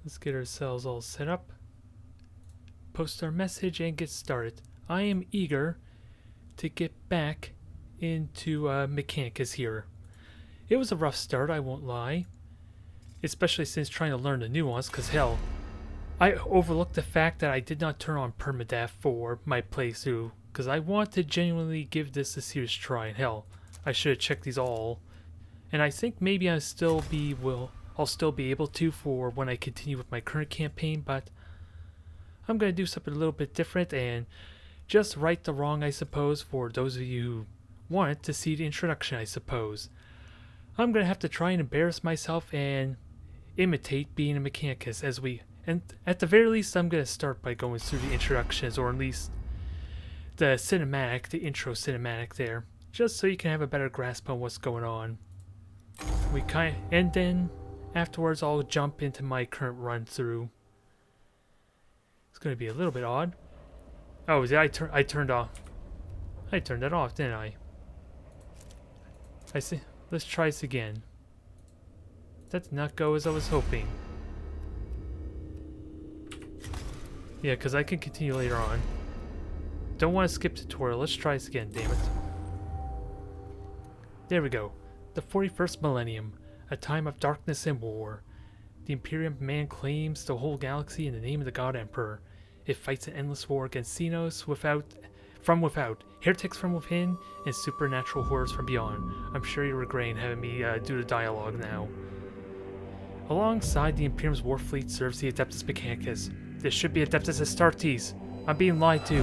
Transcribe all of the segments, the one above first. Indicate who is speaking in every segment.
Speaker 1: Let's get ourselves all set up. Post our message and get started. I am eager to get back into Mechanicus here. It was a rough start, I won't lie. Especially since trying to learn the nuance, because hell, I overlooked the fact that I did not turn on permadeath for my playthrough, because I want to genuinely give this a serious try, and hell, I should have checked these all. And I think maybe I'll still be able to for when I continue with my current campaign, but I'm going to do something a little bit different and just right the wrong, I suppose, for those of you who wanted to see the introduction, I suppose. I'm going to have to try and embarrass myself and imitate being a Mechanicus and at the very least I'm going to start by going through the introductions, or at least the intro cinematic there, just so you can have a better grasp on what's going on. And then afterwards I'll jump into my current run through. It's going to be a little bit odd. Oh, I turned that off, didn't I? I see. Let's try this again. That did not go as I was hoping. Yeah, because I can continue later on. Don't want to skip tutorial. Let's try this again, damn it. There we go. The 41st millennium, a time of darkness and war. The Imperium man claims the whole galaxy in the name of the God Emperor. It fights an endless war against Xenos from without, heretics from within, and supernatural horrors from beyond. I'm sure you're regretting having me do the dialogue now. Alongside the Imperium's war fleet serves the Adeptus Mechanicus. This should be Adeptus Astartes. I'm being lied to.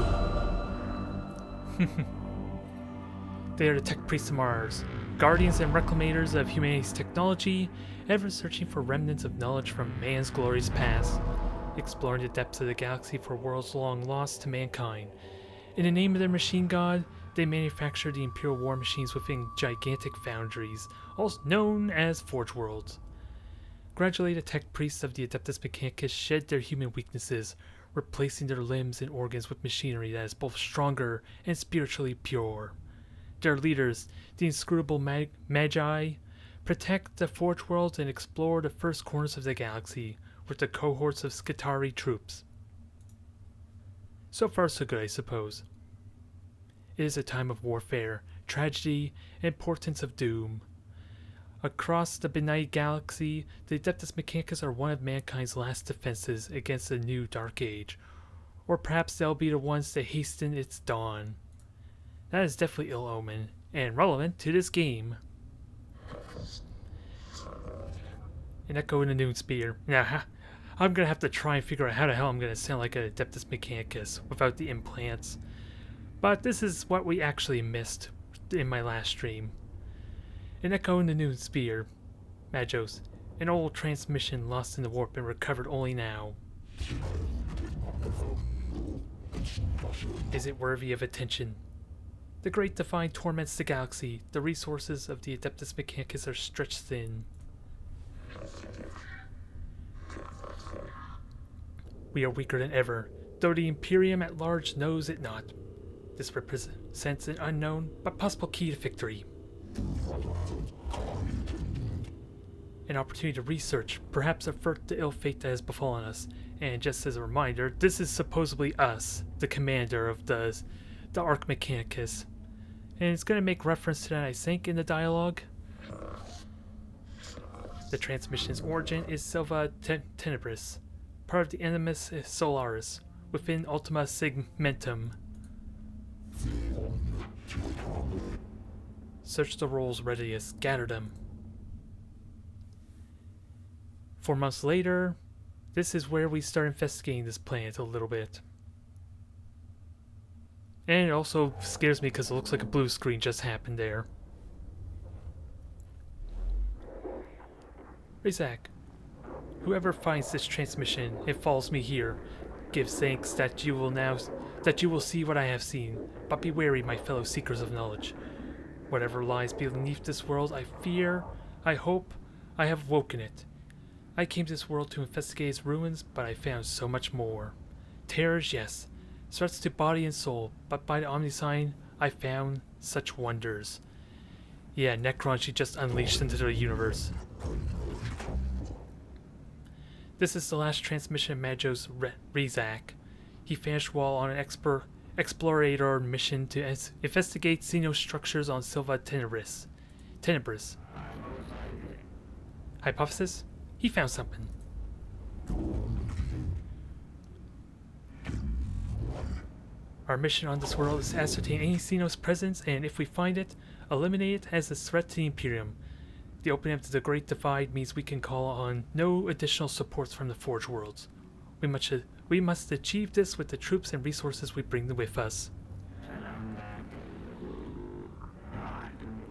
Speaker 1: They are the tech priests of Mars, guardians and reclamators of humanity's technology, ever searching for remnants of knowledge from man's glorious past, exploring the depths of the galaxy for worlds long lost to mankind. In the name of their machine god, they manufacture the Imperial war machines within gigantic foundries, also known as Forge Worlds. Gradually, the tech priests of the Adeptus Mechanicus shed their human weaknesses, replacing their limbs and organs with machinery that is both stronger and spiritually pure. Their leaders, the inscrutable Magi, protect the Forge Worlds and explore the first corners of the galaxy with the cohorts of Skitarii troops. So far so good, I suppose. It is a time of warfare, tragedy, and portents of doom. Across the benighted galaxy, the Adeptus Mechanicus are one of mankind's last defenses against a new dark age. Or perhaps they'll be the ones that hasten its dawn. That is definitely ill omen, and relevant to this game. An echo in the noon spear. Nah, I'm gonna have to try and figure out how the hell I'm gonna sound like an Adeptus Mechanicus without the implants. But this is what we actually missed in my last stream. An echo in the noon spear. Magos. An old transmission lost in the warp and recovered only now. Is it worthy of attention? The Great Divine torments the galaxy. The resources of the Adeptus Mechanicus are stretched thin. We are weaker than ever, though the Imperium at large knows it not. This represents an unknown but possible key to victory. An opportunity to research, perhaps avert the ill fate that has befallen us. And just as a reminder, this is supposedly us, the commander of the Arch Mechanicus. And it's going to make reference to that, I think, in the dialogue. The transmission's origin is Silva Tenebris, part of the Animus Solaris, within Ultima Segmentum. Search the rolls readiest, gather them. 4 months later, this is where we start investigating this planet a little bit. And it also scares me because it looks like a blue screen just happened there. Razak, whoever finds this transmission and follows me here, give thanks that you will see what I have seen, but be wary, my fellow seekers of knowledge. Whatever lies beneath this world, I hope, I have woken it. I came to this world to investigate its ruins, but I found so much more. Terrors, yes, threats to body and soul, but by the Omnisign, I found such wonders. Yeah, Necron she just unleashed into the universe. This is the last transmission of Majo's Rezak. He vanished while on an explorator mission to investigate xenostructures on Silva Tenebris. Hypothesis? He found something. Our mission on this world is to ascertain any Xenos presence, and if we find it, eliminate it as a threat to the Imperium. The opening up to the Great Divide means we can call on no additional supports from the Forge Worlds. We must achieve this with the troops and resources we bring with us.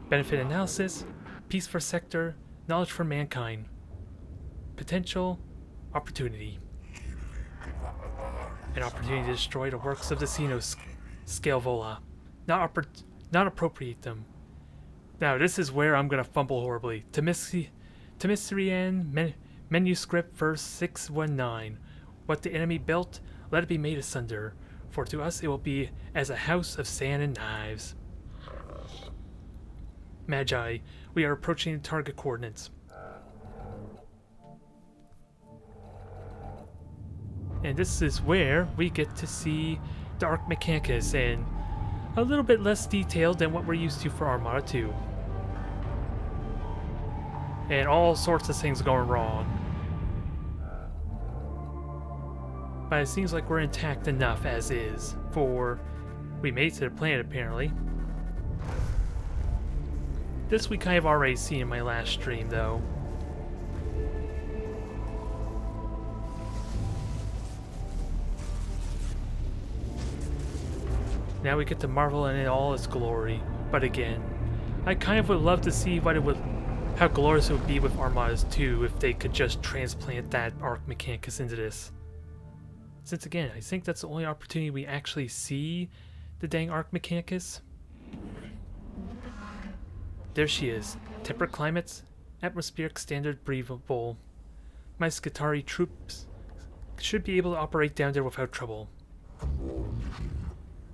Speaker 1: Benefit analysis, peace for sector, knowledge for mankind. Potential, opportunity. An opportunity to destroy the works of the Xenos Scalevola, not appropriate them. Now this is where I'm gonna fumble horribly. Temistirian Manuscript verse 619. What the enemy built, let it be made asunder, for to us it will be as a house of sand and knives. Magi, we are approaching the target coordinates. And this is where we get to see the Arc Mechanicus, and a little bit less detailed than what we're used to for Armada 2. And all sorts of things going wrong. But it seems like we're intact enough as is, for we made it to the planet apparently. This we kind of already seen in my last stream though. Now we get to marvel in all its glory, but again, I kind of would love to see how glorious it would be with Armadas 2 if they could just transplant that Arc Mechanicus into this. Since again, I think that's the only opportunity we actually see the dang Arc Mechanicus. There she is. Temperate climates, atmospheric standard breathable. My Skitarii troops should be able to operate down there without trouble.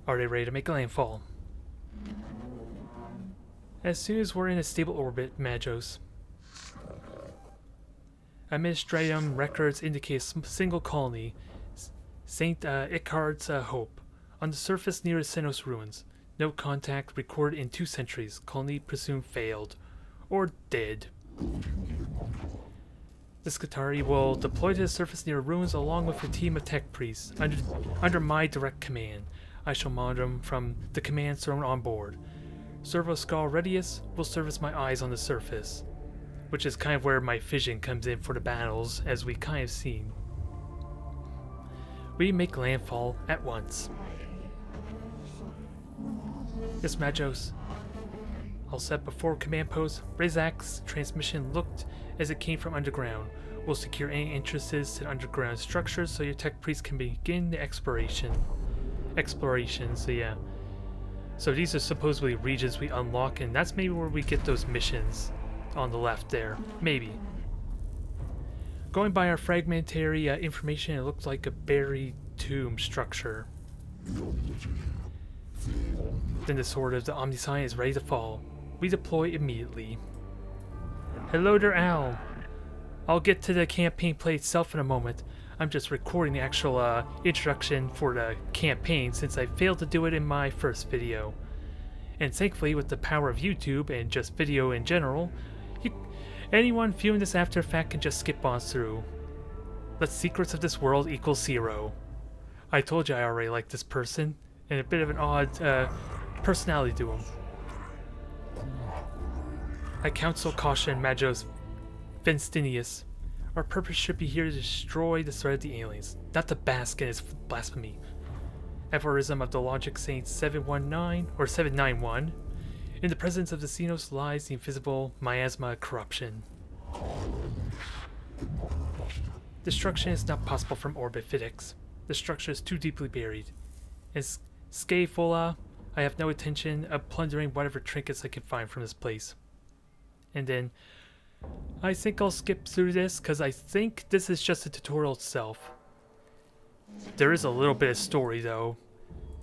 Speaker 1: Are they ready to make landfall? As soon as we're in a stable orbit, Majos. Administratum records indicate a single colony, St. Icard's Hope, on the surface near the Xenos ruins. No contact recorded in 2 centuries. Colony presumed failed. Or dead. The Skitarii will deploy to the surface near ruins along with a team of tech priests under my direct command. I shall monitor them from the command throne on board. Servo Skull Radius will serve as my eyes on the surface, which is kind of where my vision comes in for the battles, as we kind of seen. We make landfall at once. Yes, Majos. All set before command post. Rezak's transmission looked as it came from underground. We'll secure any entrances to the underground structures so your tech priests can begin the exploration, so yeah. So these are supposedly regions we unlock, and that's maybe where we get those missions on the left there. Maybe. Going by our fragmentary information, it looks like a buried tomb structure. Then the sword of the Omniscient is ready to fall. We deploy immediately. Hello there, Al. I'll get to the campaign play itself in a moment. I'm just recording the actual introduction for the campaign since I failed to do it in my first video. And thankfully, with the power of YouTube and just video in general, anyone viewing this after the fact can just skip on through. Let secrets of this world equal 0. I told you I already like this person, and a bit of an odd personality to him. I counsel caution Majos Venstinius. Our purpose should be here to destroy the threat of the aliens, not to bask in its blasphemy. Aphorism of the Logic Saint 719 or 791. In the presence of the Xenos lies the invisible miasma of corruption. Destruction is not possible from orbit physics. The structure is too deeply buried. As Scalevola, I have no intention of plundering whatever trinkets I can find from this place. And then I think I'll skip through this because I think this is just a tutorial itself. There is a little bit of story though,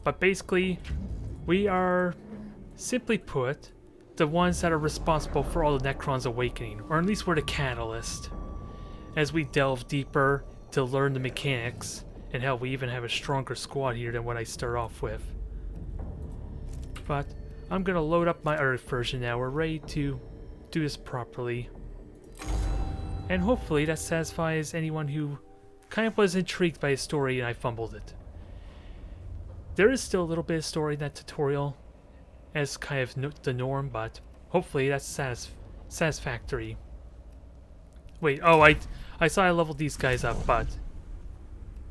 Speaker 1: but basically we are, simply put, the ones that are responsible for all the Necrons awakening, or at least we're the catalyst. as we delve deeper to learn the mechanics, and hell, we even have a stronger squad here than what I start off with. But I'm gonna load up my Earth version now. We're ready to do this properly. And hopefully that satisfies anyone who kind of was intrigued by a story and I fumbled it. There is still a little bit of story in that tutorial as kind of the norm, but hopefully that's satisfactory. Wait, oh, I saw I leveled these guys up, but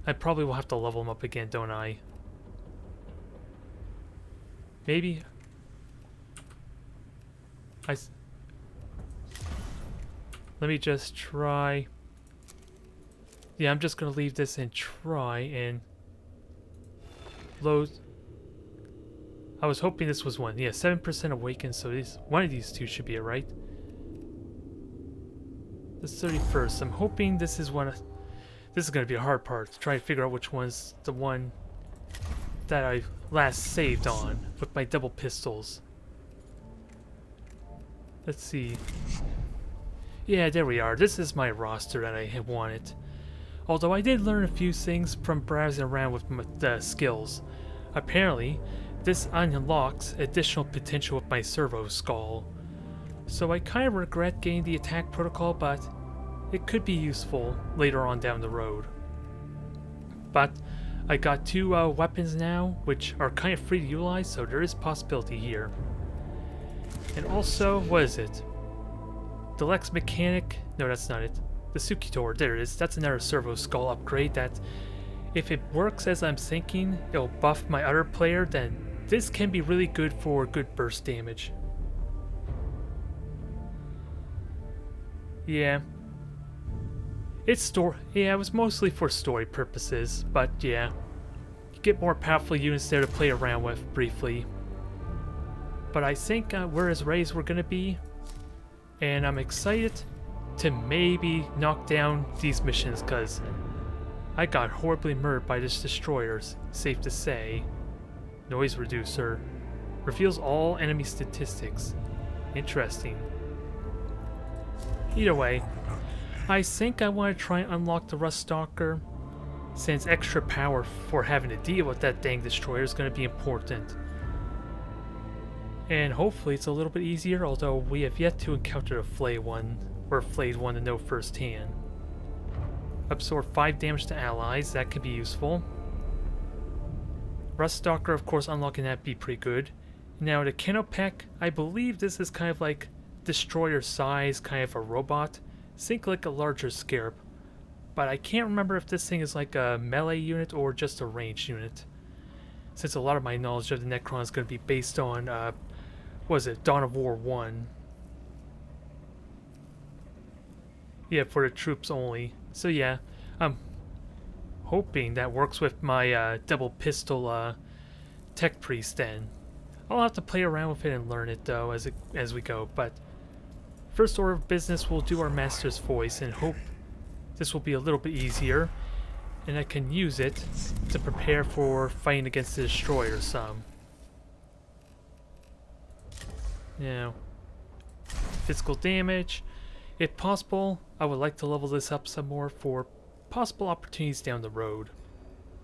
Speaker 1: I probably will have to level them up again, don't I? Maybe. Let me just try. Yeah, I'm just gonna leave this and try and load. I was hoping this was one. Yeah, 7% awakened, so one of these two should be it, right? The 31st. I'm hoping this is one. This is gonna be a hard part to try and figure out which one's the one that I last saved on with my double pistols. Let's see. Yeah, there we are. This is my roster that I had wanted. Although I did learn a few things from browsing around with the skills. Apparently, this unlocks additional potential with my servo skull. So I kind of regret getting the attack protocol, but it could be useful later on down the road. But I got two weapons now, which are kind of free to utilize, so there is possibility here. And also, what is it? The Lex Mechanic? No, that's not it. The Sukitor, there it is. That's another servo skull upgrade that, if it works as I'm thinking, it'll buff my other player, then this can be really good for good burst damage. Yeah. Yeah, it was mostly for story purposes, but yeah. You get more powerful units there to play around with briefly. But I think we're as ready as we're gonna be, and I'm excited to maybe knock down these missions, because I got horribly murdered by this destroyers, safe to say. Noise reducer. Reveals all enemy statistics. Interesting. Either way, I think I want to try and unlock the Rust Stalker, since extra power for having to deal with that dang destroyer is going to be important. And hopefully it's a little bit easier, although we have yet to encounter a flayed one to know firsthand. Absorb 5 damage to allies, that could be useful. Rust Stalker, of course, unlocking that would be pretty good. Now the Kenopek, I believe this is kind of like destroyer size, kind of a robot. Think like a larger Scarab. But I can't remember if this thing is like a melee unit or just a ranged unit. Since a lot of my knowledge of the Necron is going to be based on, what is it, Dawn of War 1. Yeah, for the troops only. So yeah, I'm hoping that works with my double pistol tech priest then. I'll have to play around with it and learn it though as we go, but first order of business, we'll do our master's voice and hope this will be a little bit easier, and I can use it to prepare for fighting against the destroyer some. Now, physical damage. If possible, I would like to level this up some more for possible opportunities down the road,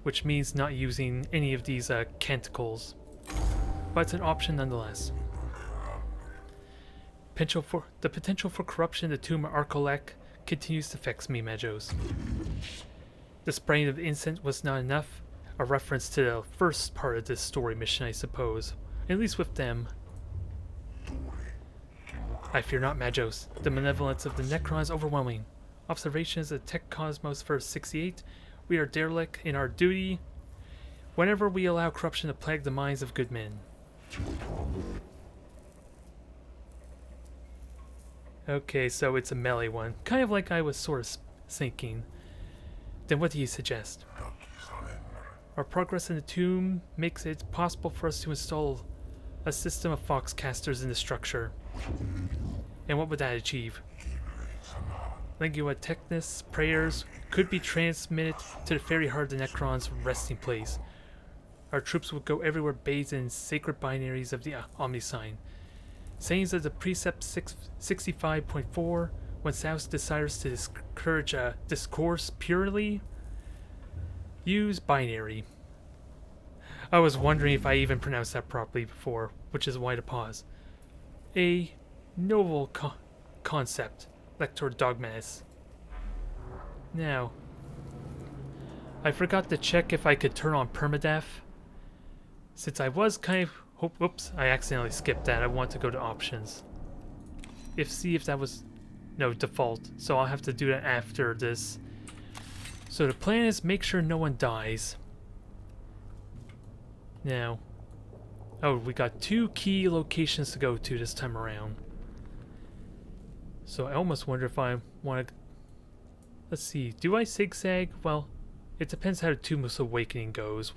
Speaker 1: which means not using any of these canticles, but it's an option nonetheless. The potential for corruption in the tomb of Arkolek continues to vex me, Majos. The spraying of incense was not enough, a reference to the first part of this story mission, I suppose, at least with them. I fear not, Majos. The malevolence of the Necron is overwhelming. Observations of Tech Cosmos First 68. We are derelict in our duty whenever we allow corruption to plague the minds of good men. Okay, so it's a melee one. Kind of like I was sort of thinking. Then what do you suggest? Our progress in the tomb makes it possible for us to install a system of foxcasters in the structure. And what would that achieve? Lingua Technis prayers could be transmitted to the very heart of the Necron's resting place. Our troops would go everywhere bathed in sacred binaries of the Omnisign. Sayings of the Precept 65.4 When Saus desires to discourage a discourse purely, use binary. I was wondering if I even pronounced that properly before, which is why to pause. A novel concept, Lector Dogmatis. Now, I forgot to check if I could turn on permadeath. Since I was kind of... Whoops, I accidentally skipped that. I want to go to options. See if that was... No, default. So I'll have to do that after this. So the plan is make sure no one dies. Now... Oh, we got 2 key locations to go to this time around. So I almost wonder if I want to... Let's see, do I zigzag? Well, it depends how the Tomb's Awakening goes,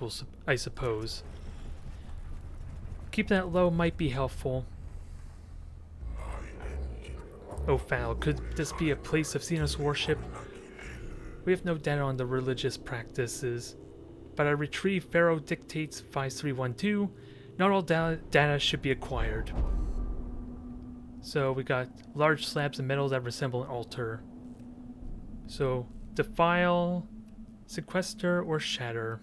Speaker 1: I suppose. Keep that low might be helpful. Oh foul, could this be a place of Xenos worship? We have no data on the religious practices, but I retrieved Pharaoh Dictates 5312. Not all data should be acquired. So we got large slabs of metal that resemble an altar. So, defile, sequester, or shatter.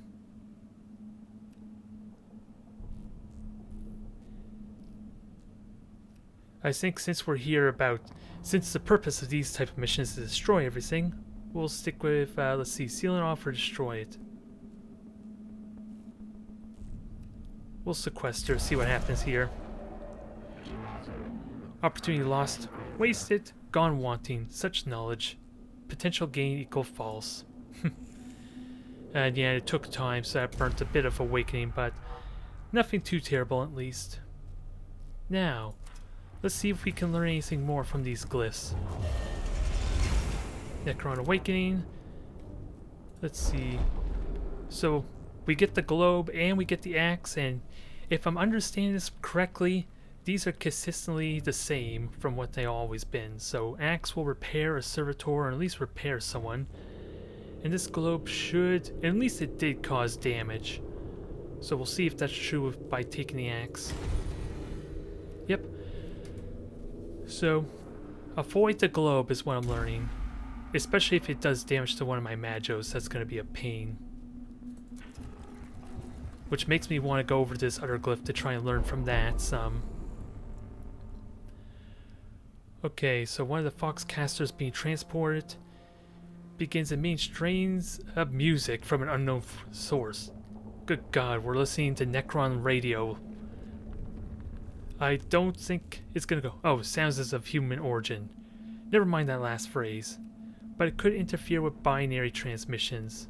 Speaker 1: I think since the purpose of these type of missions is to destroy everything, we'll stick with, let's see, seal it off or destroy it. We'll sequester, see what happens here. Opportunity lost, wasted, gone wanting, such knowledge. Potential gain equal false. And yeah, it took time, so that burnt a bit of awakening, but nothing too terrible at least. Now, let's see if we can learn anything more from these glyphs. Necron Awakening. Let's see. So, we get the globe and we get the axe, and if I'm understanding this correctly, these are consistently the same from what they always been. So axe will repair a servitor, or at least repair someone. And this globe should, at least it did cause damage. So we'll see if that's true by taking the axe. Yep. So, avoid the globe is what I'm learning. Especially if it does damage to one of my Magos, that's going to be a pain. Which makes me want to go over this other glyph to try and learn from that some. Okay, so one of the Foxcasters being transported begins emitting strains of music from an unknown source. Good God, we're listening to Necron radio. I don't think it's gonna go... Oh, sounds as of human origin. Never mind that last phrase. But it could interfere with binary transmissions.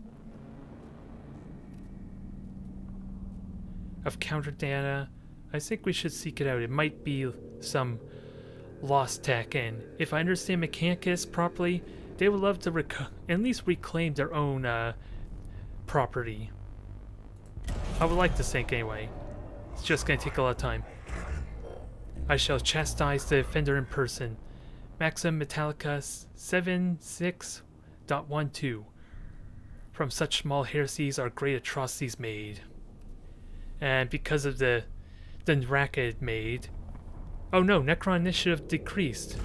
Speaker 1: Of counter data, I think we should seek it out. It might be some lost tech, and if I understand Mechanicus properly, they would love to at least reclaim their own property. I would like to think anyway. It's just going to take a lot of time. I shall chastise the offender in person. Maxim Mechanicus 76.12. From such small heresies are great atrocities made. And because of the racket it made... Oh no, Necron initiative decreased.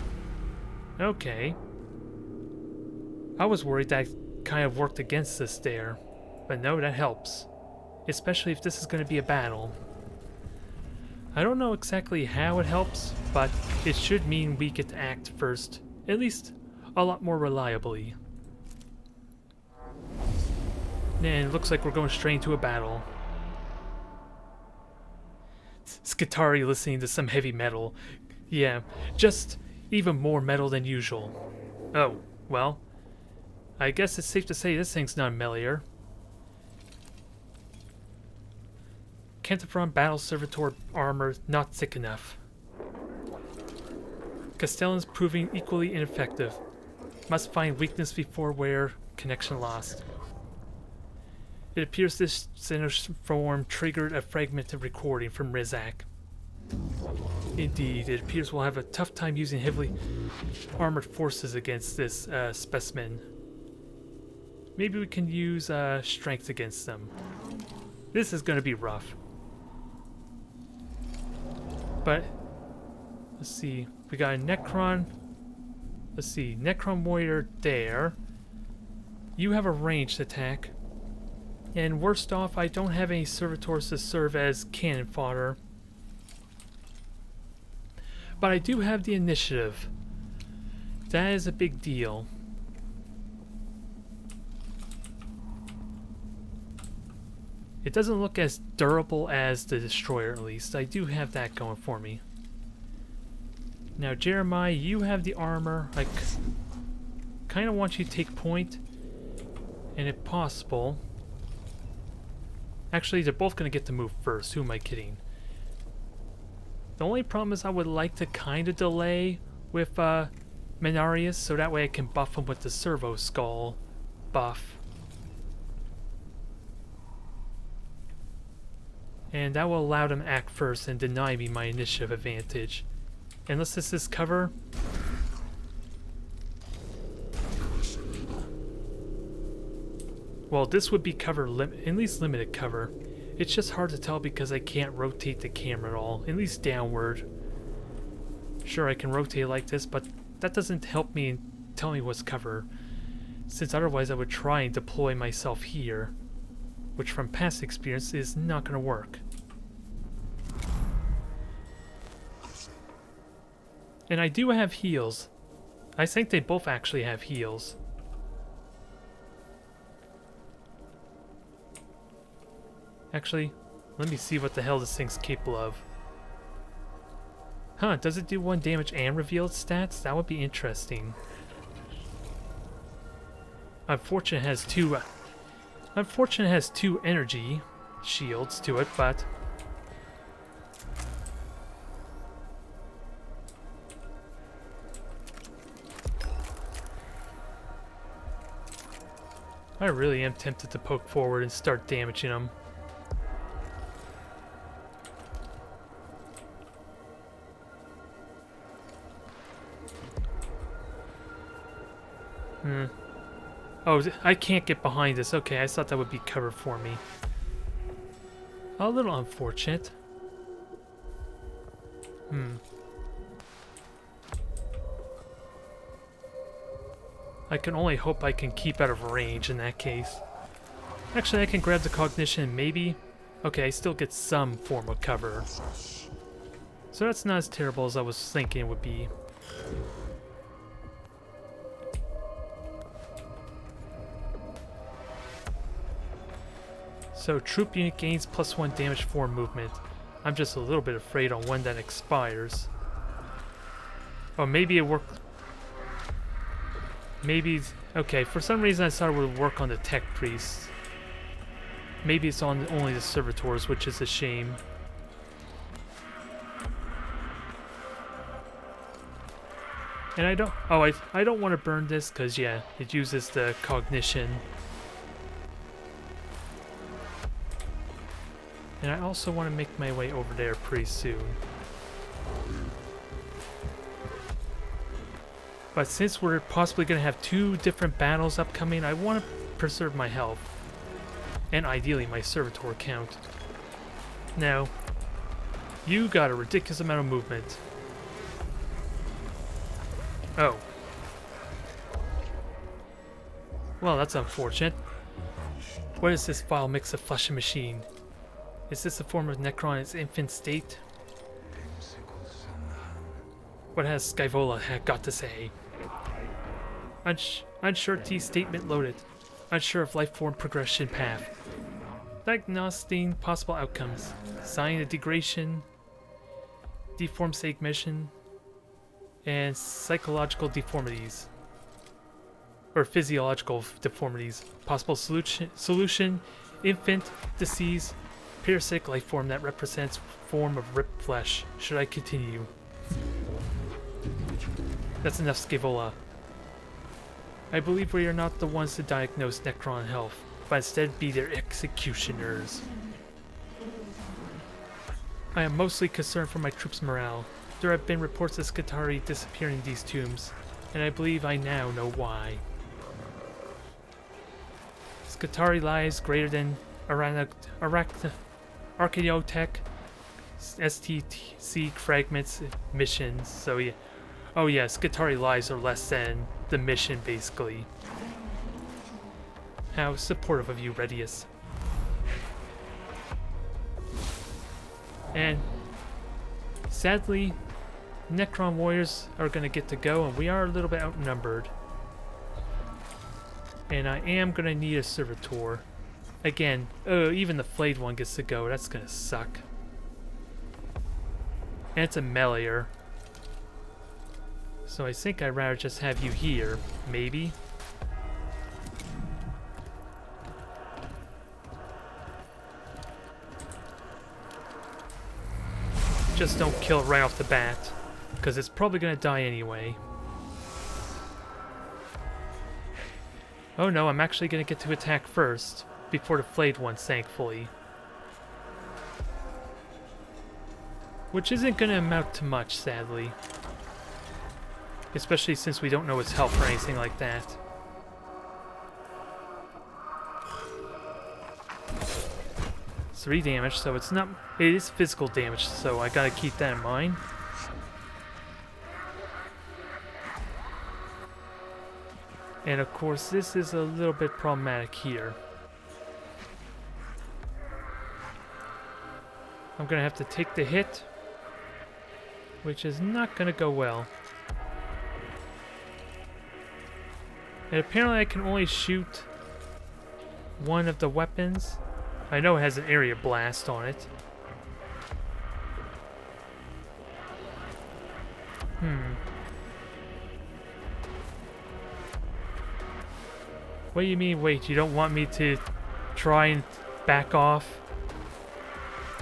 Speaker 1: Okay. I was worried that kind of worked against us there. But no, that helps. Especially if this is going to be a battle. I don't know exactly how it helps, but it should mean we get to act first. At least a lot more reliably. And it looks like we're going straight into a battle. Skitari listening to some heavy metal. Yeah, just even more metal than usual. Oh, well, I guess it's safe to say this thing's not Melior. Cantafron Battle Servitor armor not thick enough. Castellan's proving equally ineffective. Must find weakness before wear, connection lost. It appears this sinister form triggered a fragmented recording from Rizak. Indeed, it appears we'll have a tough time using heavily armored forces against this specimen. Maybe we can use strength against them. This is going to be rough. But, let's see, we got a Necron. Let's see. Necron Warrior there. You have a ranged attack. And worst off, I don't have any servitors to serve as cannon fodder. But I do have the initiative. That is a big deal. It doesn't look as durable as the Destroyer, at least. I do have that going for me. Now, Jeremiah, you have the armor. I kind of want you to take point. And if possible... Actually, they're both going to get to move first. Who am I kidding? The only problem is I would like to kind of delay with Mechanicus, so that way I can buff him with the Servo Skull buff. And that will allow them to act first and deny me my initiative advantage. Unless this is cover. Well, this would be cover, at least limited cover. It's just hard to tell because I can't rotate the camera at all, at least downward. Sure, I can rotate like this, but that doesn't help me tell me what's cover, since otherwise I would try and deploy myself here, which from past experience is not going to work. And I do have heals. I think they both actually have heals. Actually, let me see what the hell this thing's capable of. Huh, does it do 1 damage and reveal its stats? That would be interesting. Unfortunately, it has two energy shields to it, but... I really am tempted to poke forward and start damaging them. Oh, I can't get behind this. Okay, I thought that would be cover for me. A little unfortunate. I can only hope I can keep out of range in that case. Actually, I can grab the cognition and maybe... Okay, I still get some form of cover. So that's not as terrible as I was thinking it would be. So, troop unit gains +1 damage for movement. I'm just a little bit afraid on when that expires. Oh, maybe it worked... Maybe... Okay, for some reason I thought it would work on the tech priests. Maybe it's on only the servitors, which is a shame. And I don't... Oh, I don't want to burn this, because, yeah, it uses the cognition. And I also want to make my way over there pretty soon. But since we're possibly going to have 2 different battles upcoming, I want to preserve my health. And ideally my servitor count. Now, you got a ridiculous amount of movement. Oh. Well, that's unfortunate. What is this vile mix of flesh and machine? Is this a form of Necron in its infant state? What has Skyvola got to say? Unsure T statement loaded. Unsure of life form progression path. Diagnosing possible outcomes. Sign of degradation. Deformed segmentation. And psychological deformities. Or physiological deformities. Possible solution. Infant. Disease. Parasitic life form that represents form of ripped flesh. Should I continue? That's enough, Skyvola. I believe we are not the ones to diagnose Necron health, but instead be their executioners. I am mostly concerned for my troops' morale. There have been reports of Skitarii disappearing in these tombs, and I believe I now know why. Skitarii lies greater than Archaeotech STC fragments missions, so yeah. Oh yes, Skitarii lives are less than the mission, basically. How supportive of you, Redius. And sadly, Necron warriors are going to get to go, and we are a little bit outnumbered. And I am going to need a servitor. Again, oh, even the flayed one gets to go. That's going to suck. And it's a meleeer. So I think I'd rather just have you here, maybe. Just don't kill it right off the bat, because it's probably going to die anyway. Oh no, I'm actually going to get to attack first, before the flayed one, thankfully. Which isn't going to amount to much, sadly. Especially since we don't know its health or anything like that. It's 3 damage, so it's not... It is physical damage, so I gotta keep that in mind. And of course, this is a little bit problematic here. I'm gonna have to take the hit, which is not gonna go well. And apparently I can only shoot one of the weapons. I know it has an area blast on it. What do you mean, wait, you don't want me to try and back off?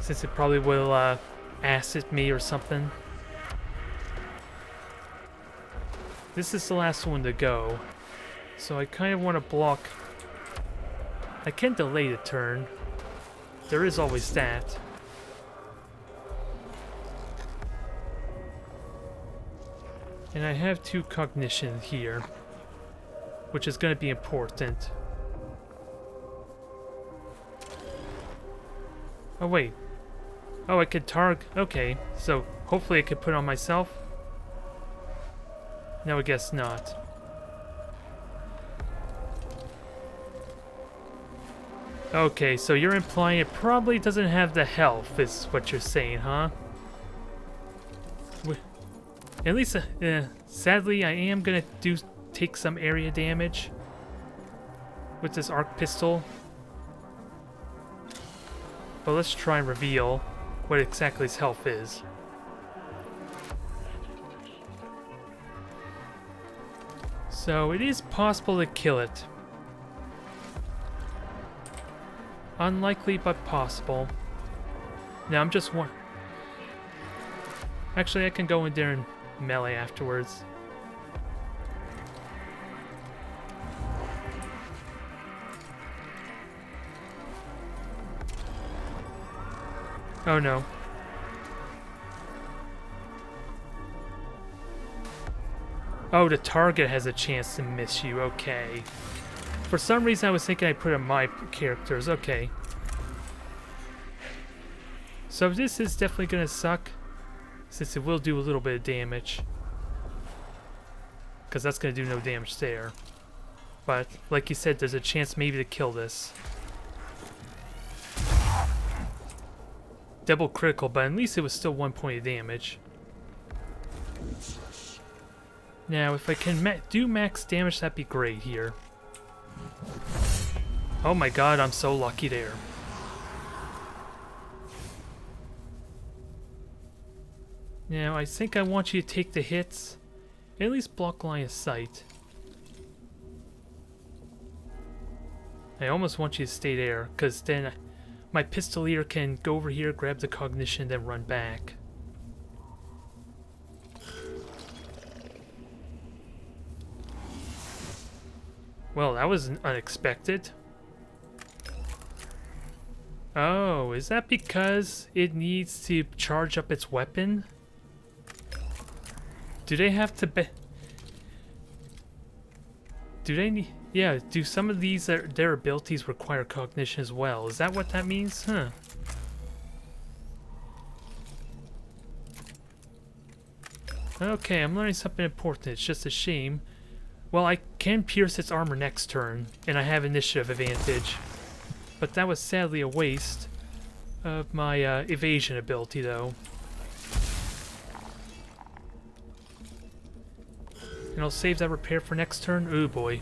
Speaker 1: Since it probably will acid me or something. This is the last one to go. So I kind of want to block. I can delay the turn. There is always that. And I have 2 cognition here, which is going to be important. Oh wait. Oh, I could target. Okay, so hopefully I could put it on myself. No, I guess not. Okay, so you're implying it probably doesn't have the health, is what you're saying, huh? At least, sadly, I am gonna take some area damage with this arc pistol. But let's try and reveal what exactly its health is. So it is possible to kill it. Unlikely, but possible. Now I'm just one. Actually, I can go in there and melee afterwards. Oh no. Oh, the target has a chance to miss you. Okay. For some reason, I was thinking I'd put in my characters. Okay. So this is definitely going to suck, since it will do a little bit of damage. Because that's going to do no damage there. But, like you said, there's a chance maybe to kill this. Double critical, but at least it was still 1 point of damage. Now, if I can do max damage, that'd be great here. Oh my god, I'm so lucky there. Now, I think I want you to take the hits. At least block line of sight. I almost want you to stay there, because then my pistolier can go over here, grab the cognition, then run back. Well, that was unexpected. Oh, is that because it needs to charge up its weapon? Do they have to do they need... Yeah, do some of these, their abilities require cognition as well? Is that what that means? Huh. Okay, I'm learning something important. It's just a shame. Well, I can pierce its armor next turn, and I have initiative advantage. But that was sadly a waste of my evasion ability, though. And I'll save that repair for next turn. Ooh, boy.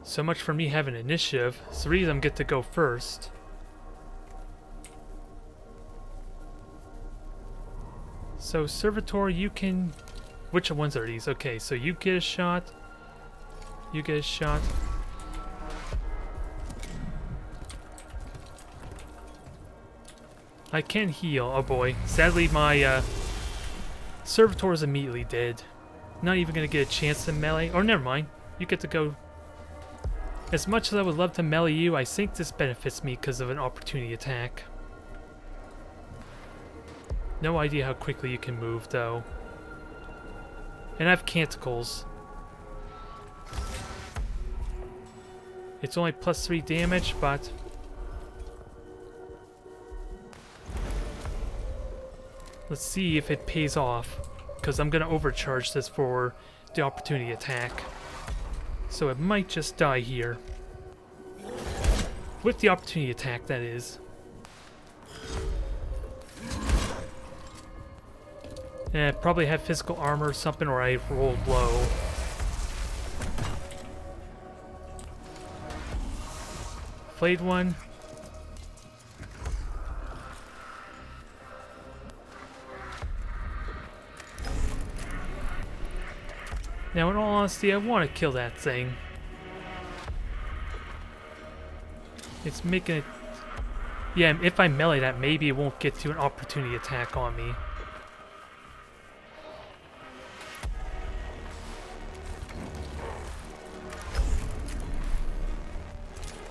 Speaker 1: So much for me having initiative. 3 of them get to go first. So, Servitor, you can... Which ones are these? Okay, so you get a shot. You get a shot. I can heal. Oh boy. Sadly, my Servitor is immediately dead. Not even going to get a chance to melee. Oh, never mind. You get to go... As much as I would love to melee you, I think this benefits me because of an opportunity attack. No idea how quickly you can move, though. And I have canticles. It's only +3 damage, but... Let's see if it pays off, because I'm going to overcharge this for the opportunity attack. So it might just die here. With the opportunity attack, that is. Probably have physical armor or something, or I rolled low. Flayed one. Now, in all honesty, I want to kill that thing. It's making it... Yeah, if I melee that, maybe it won't get to an opportunity attack on me.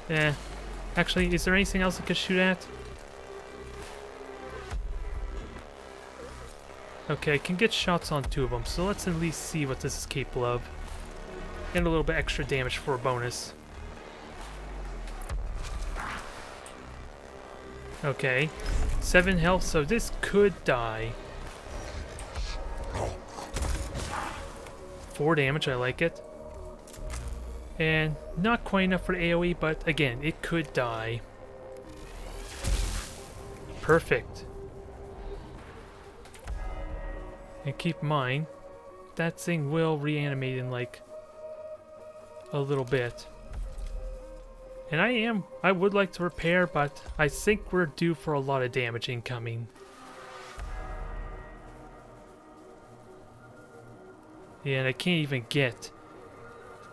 Speaker 1: Eh. Actually, is there anything else I could shoot at? Okay, I can get shots on 2 of them, so let's at least see what this is capable of. And a little bit extra damage for a bonus. Okay. 7 health, so this could die. 4 damage, I like it. And not quite enough for the AoE, but again, it could die. Perfect. And keep in mind, that thing will reanimate in like a little bit. And I would like to repair, but I think we're due for a lot of damage incoming. Yeah, and I can't even get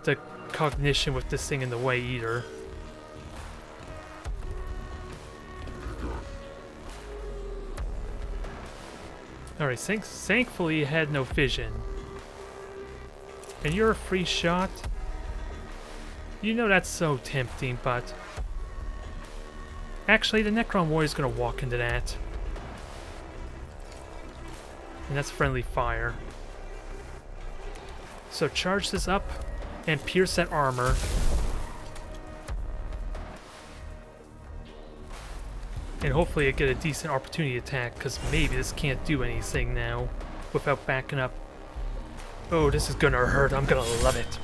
Speaker 1: the cognition with this thing in the way either. Alright, thankfully it had no vision. And you're a free shot? You know that's so tempting, but... Actually, the Necron Warrior's gonna walk into that. And that's friendly fire. So charge this up and pierce that armor. And hopefully I get a decent opportunity attack, because maybe this can't do anything now without backing up. Oh, this is gonna hurt. I'm gonna love it.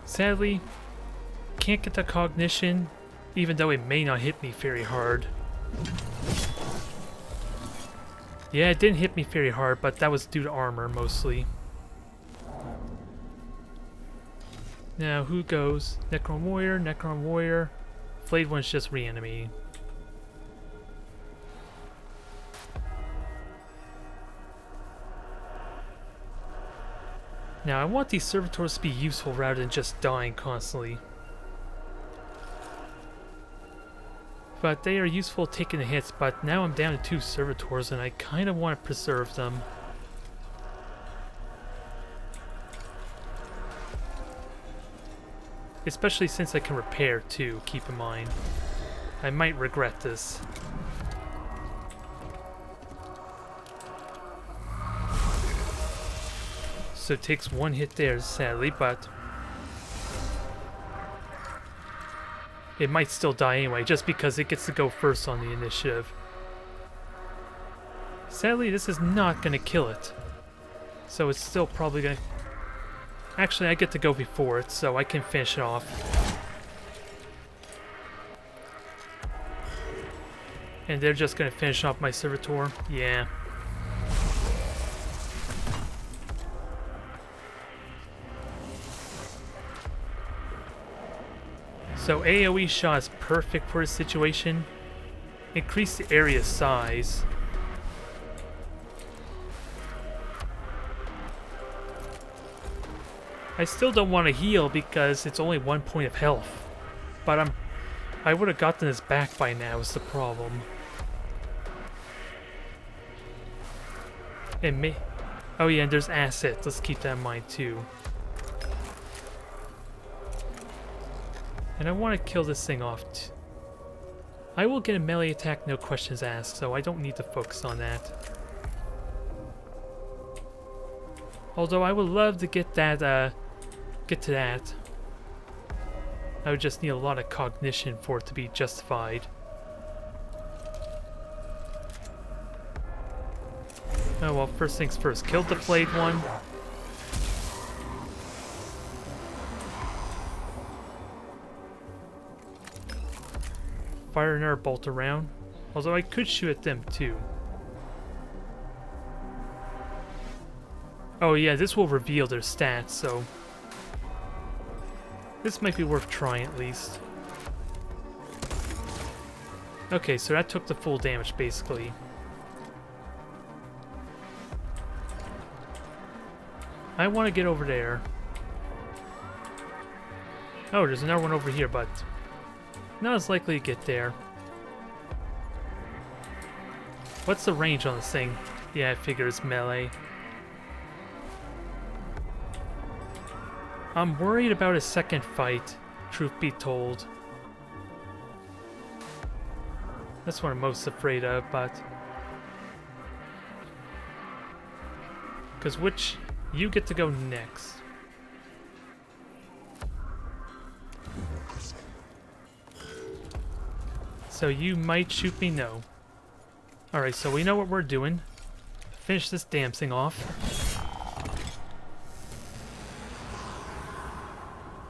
Speaker 1: Sadly, can't get the cognition, even though it may not hit me very hard. Yeah, it didn't hit me very hard, but that was due to armor mostly. Now, who goes? Necron Warrior, Necron Warrior. Flayed one's just reanimating. Now, I want these servitors to be useful rather than just dying constantly. But they are useful taking the hits, but now I'm down to 2 servitors and I kind of want to preserve them. Especially since I can repair too, keep in mind. I might regret this. So it takes one hit there, sadly, but it might still die anyway, just because it gets to go first on the initiative. Sadly, this is not going to kill it. So it's still probably going to... Actually, I get to go before it, so I can finish it off. And they're just going to finish off my servitor? Yeah. So AoE shot is perfect for this situation. Increase the area size. I still don't want to heal because it's only 1 point of health. But I would have gotten this back by now is the problem. And oh yeah, and there's assets. Let's keep that in mind too. And I want to kill this thing off. I will get a melee attack, no questions asked, so I don't need to focus on that. Although I would love to get that, get to that. I would just need a lot of cognition for it to be justified. Oh well, first things first. Killed the flayed one. Fire another bolt around. Although I could shoot at them too. Oh yeah, this will reveal their stats, so... This might be worth trying at least. Okay, so that took the full damage basically. I want to get over there. Oh, there's another one over here, but not as likely to get there. What's the range on this thing? Yeah, I figure it's melee. I'm worried about a second fight, truth be told. That's what I'm most afraid of, but... Because which... You get to go next. So you might shoot me? No. Alright, so we know what we're doing. Finish this damn thing off.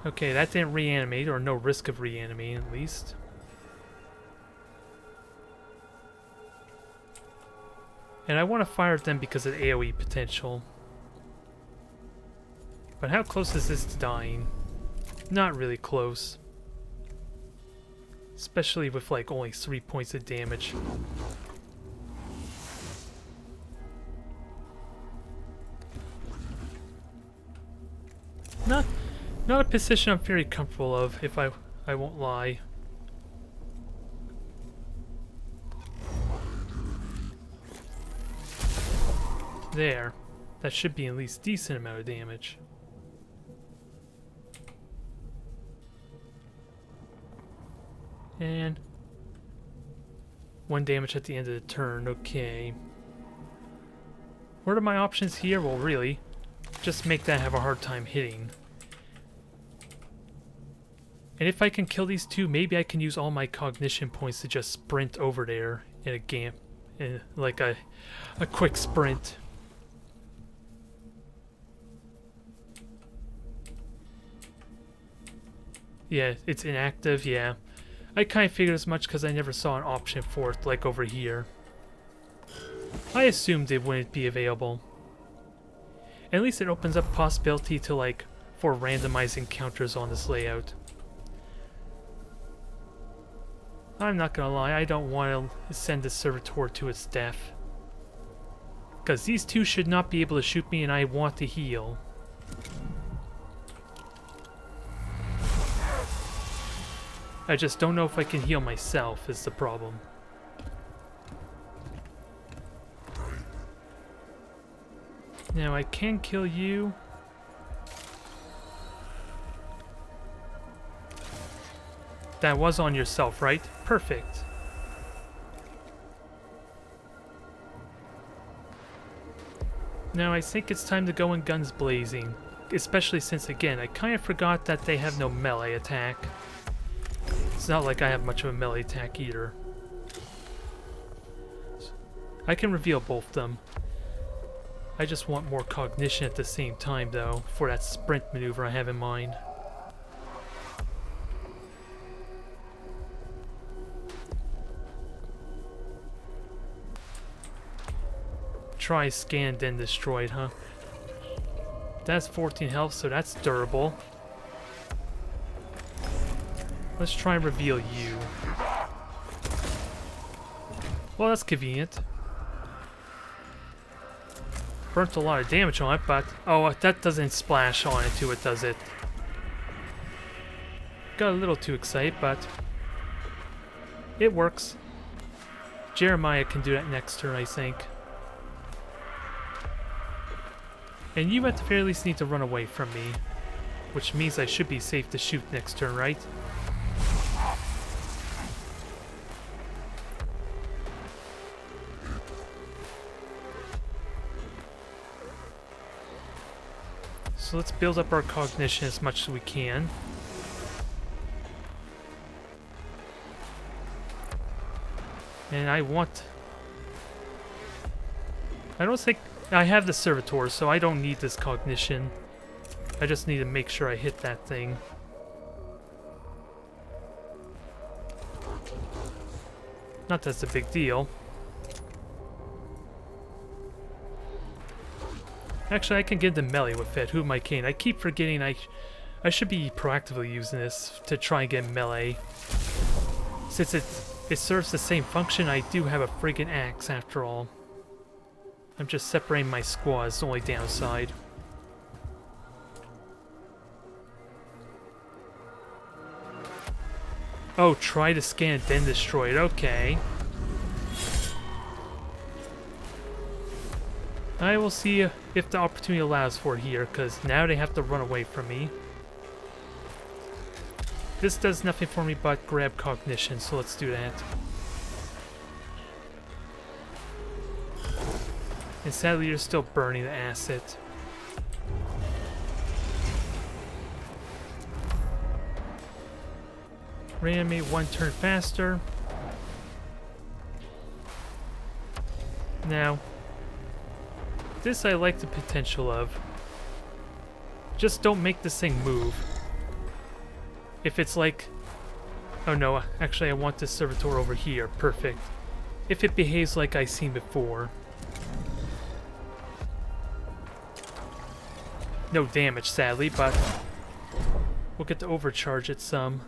Speaker 1: Okay, that didn't reanimate, or no risk of reanimating at least. And I want to fire at them because of AoE potential. But how close is this to dying? Not really close. Especially with like only 3 points of damage. Not a position I'm very comfortable of, if I won't lie. There. That should be at least decent amount of damage. And 1 damage at the end of the turn, okay. What are my options here? Well, really, just make that have a hard time hitting. And if I can kill these two, maybe I can use all my cognition points to just sprint over there in a game, in like a quick sprint. Yeah, it's inactive, yeah. I kind of figured as much because I never saw an option for it, like over here. I assumed it wouldn't be available. At least it opens up possibility to like, for randomized encounters on this layout. I'm not gonna lie, I don't want to send this servitor to its death. Because these two should not be able to shoot me and I want to heal. I just don't know if I can heal myself is the problem. Now I can kill you. That was on yourself, right? Perfect. Now I think it's time to go in guns blazing. Especially since, again, I kind of forgot that they have no melee attack. It's not like I have much of a melee attack either. I can reveal both of them. I just want more cognition at the same time, though, for that sprint maneuver I have in mind. Try scanned then destroyed, huh? That's 14 health, so that's durable. Let's try and reveal you. Well, that's convenient. Burnt a lot of damage on it, but... Oh, that doesn't splash on into it, does it? Got a little too excited, but... It works. Jeremiah can do that next turn, I think. And you at the very least need to run away from me. Which means I should be safe to shoot next turn, right? So let's build up our cognition as much as we can. And I don't think... I have the servitor, so I don't need this cognition. I just need to make sure I hit that thing. Not that's a big deal. Actually, I can get the melee with it. Who am I kidding? I keep forgetting I should be proactively using this to try and get melee. Since it serves the same function, I do have a friggin' axe after all. I'm just separating my squads, the only downside. Oh, try to scan it, then destroy it. Okay. I will see if the opportunity allows for it here, because now they have to run away from me. This does nothing for me but grab cognition, so let's do that. And sadly, you're still burning the asset. Reanimate 1 turn faster. Now, this I like the potential of. Just don't make this thing move. If it's like... Oh no, actually I want this servitor over here. Perfect. If it behaves like I've seen before. No damage, sadly, but we'll get to overcharge it some.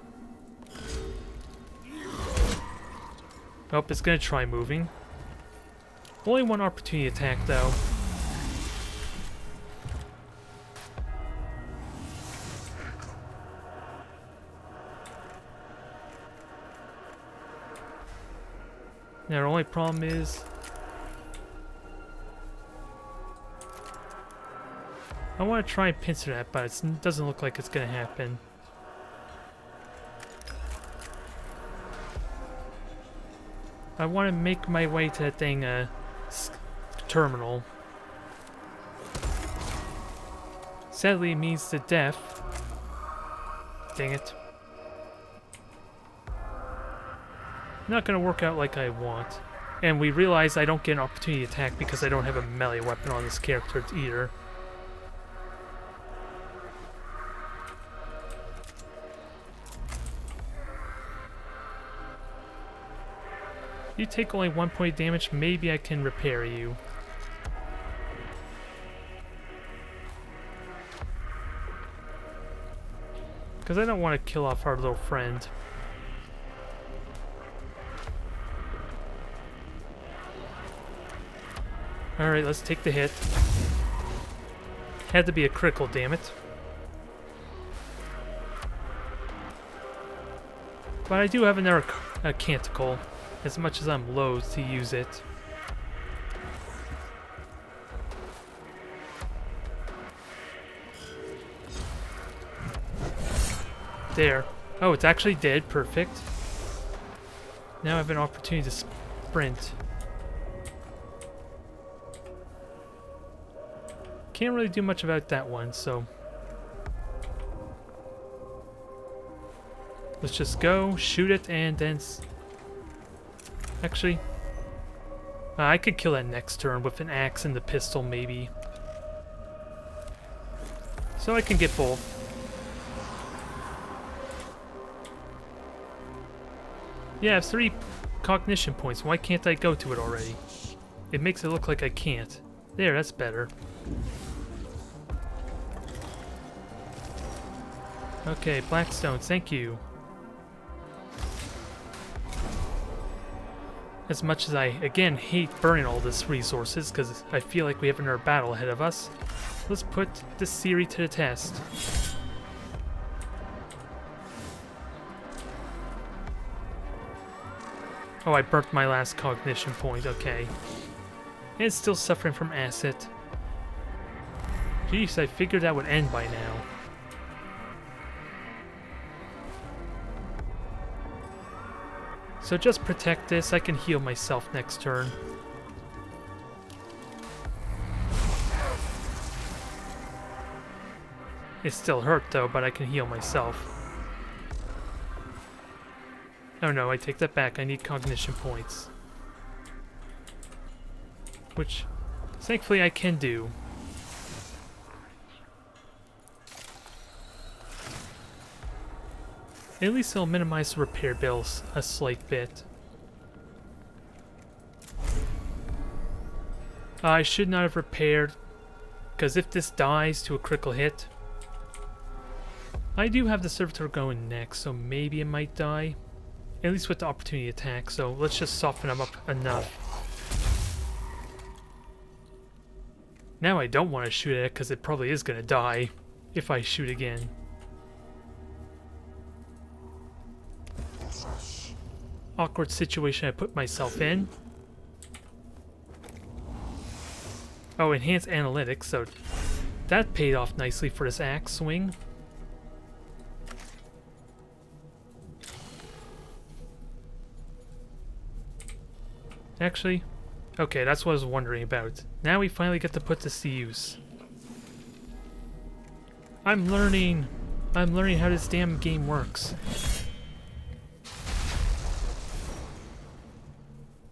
Speaker 1: Oh, it's gonna try moving. Only one opportunity attack, though. Now, our only problem is... I want to try and pincer that, but it doesn't look like it's going to happen. I want to make my way to that thing, terminal. Sadly, it means the death. Dang it. Not going to work out like I want. And we realize I don't get an opportunity attack because I don't have a melee weapon on this character either. You take only 1 point damage, maybe I can repair you. Because I don't want to kill off our little friend. Alright, let's take the hit. Had to be a critical, damn it. But I do have another canticle, as much as I'm loath to use it. There. Oh, it's actually dead. Perfect. Now I have an opportunity to sprint. Can't really do much about that one, so... let's just go, shoot it, and then... actually... I could kill that next turn with an axe and the pistol, maybe. So I can get both. Yeah, I have 3 cognition points. Why can't I go to it already? It makes it look like I can't. There, that's better. Okay, Blackstone, thank you. As much as I, again, hate burning all this resources, because I feel like we have another battle ahead of us, let's put this theory to the test. Oh, I burnt my last cognition point, okay. And it's still suffering from acid. Jeez, I figured that would end by now. So just protect this, I can heal myself next turn. It still hurt though, but I can heal myself. Oh no, I take that back, I need cognition points. Which, thankfully I can do. At least it'll minimize the repair bills a slight bit. I should not have repaired, because if this dies to a critical hit... I do have the servitor going next, so maybe it might die. At least with the opportunity attack, so let's just soften him up enough. Now I don't want to shoot at it, because it probably is going to die if I shoot again. Awkward situation I put myself in. Oh, enhanced analytics, so that paid off nicely for this axe swing. Actually, okay, that's what I was wondering about. Now we finally get to put this to use. I'm learning how this damn game works.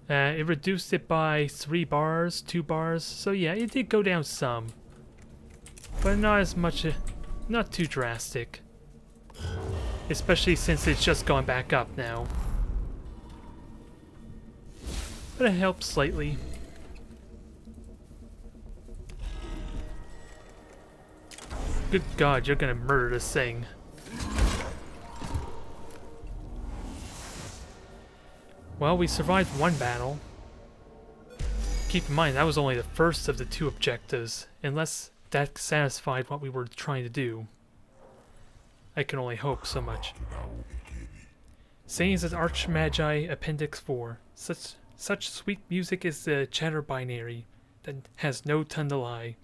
Speaker 1: It reduced it by 3 bars, 2 bars, so yeah, it did go down some. But not as much, not too drastic. Especially since it's just gone back up now. But it helps slightly. Good God, you're gonna murder this thing. Well, we survived one battle. Keep in mind, that was only the first of the 2 objectives, unless that satisfied what we were trying to do. I can only hope so much. Sayings as Archmagi Appendix 4. Such sweet music is the chatter binary that has no tongue to lie.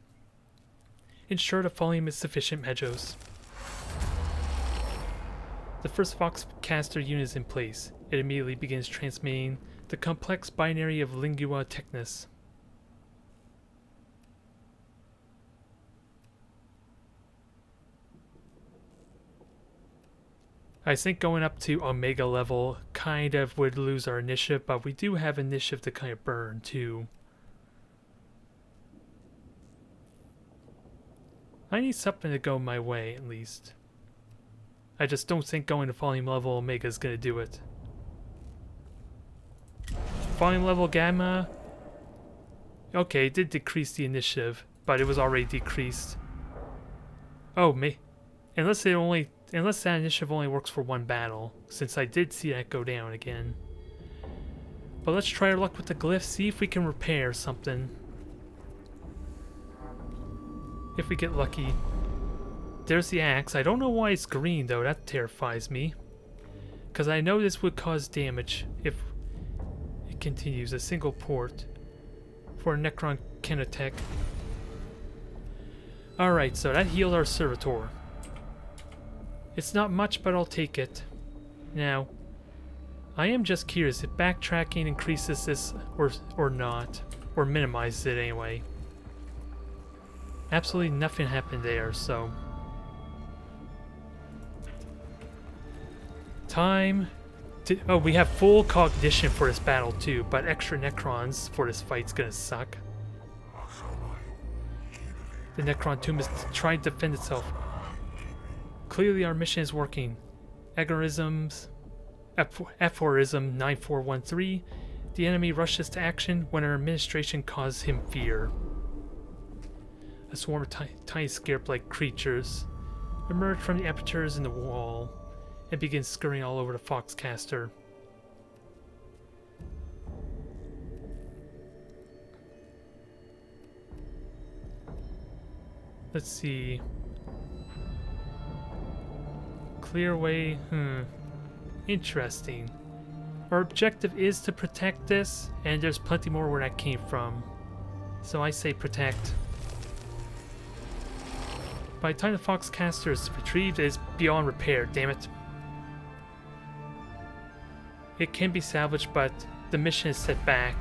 Speaker 1: Ensure the volume is sufficient, Medjos. The first Voxcaster unit is in place. It immediately begins transmitting the complex binary of Lingua Technis. I think going up to Omega level kind of would lose our initiative, but we do have initiative to kind of burn too. I need something to go my way at least. I just don't think going to volume level Omega is going to do it. Volume level Gamma, okay, it did decrease the initiative, but it was already decreased. Oh, unless that initiative only works for 1 battle, since I did see that go down again. But let's try our luck with the glyph, see if we can repair something. If we get lucky. There's the axe. I don't know why it's green though, that terrifies me. Because I know this would cause damage if it continues. A single port for a Necron Kinetech. Alright, so that healed our servitor. It's not much, but I'll take it. Now, I am just curious if backtracking increases this or not. Or minimizes it anyway. Absolutely nothing happened there, so... Time to... Oh, we have full cognition for this battle too, but extra Necrons for this fight's gonna suck. The Necron Tomb is trying to defend itself. Clearly our mission is working. Aphorism 9413. The enemy rushes to action when our administration causes him fear. A swarm of tiny scarab-like creatures emerge from the apertures in the wall and begin scurrying all over the Foxcaster. Let's see. Clear way. Interesting. Our objective is to protect this, and there's plenty more where that came from. So I say protect. By the time the Foxcaster is retrieved, it is beyond repair, damn it. It can be salvaged, but the mission is set back.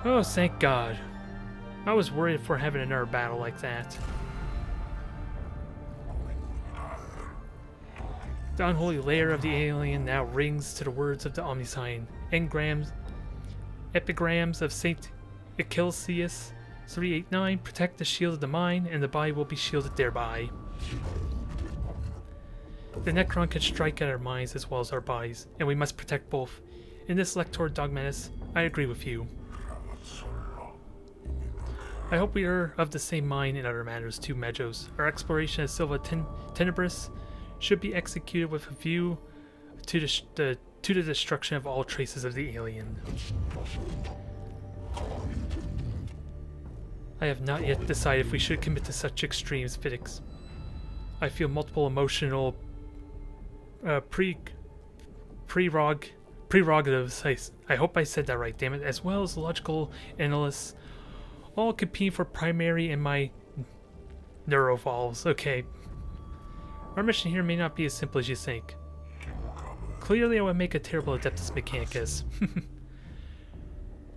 Speaker 1: Oh, thank God. I was worried for having another battle like that. The unholy lair of the alien now rings to the words of the Omnisign. Epigrams of Saint Achilleus 389, protect the shield of the mind, and the body will be shielded thereby. The Necron can strike at our minds as well as our bodies, and we must protect both. In this Lector Dogmatis, I agree with you. I hope we are of the same mind in other matters too, Majos. Our exploration of Silva Tenebris should be executed with a view to the destruction of all traces of the alien. I have not yet decided if we should commit to such extremes, Fiddix. I feel multiple emotional prerogatives, I hope I said that right, damn it, as well as logical analysts, all competing for primary in my neurovolves. Okay. Our mission here may not be as simple as you think. Clearly I would make a terrible Adeptus Mechanicus.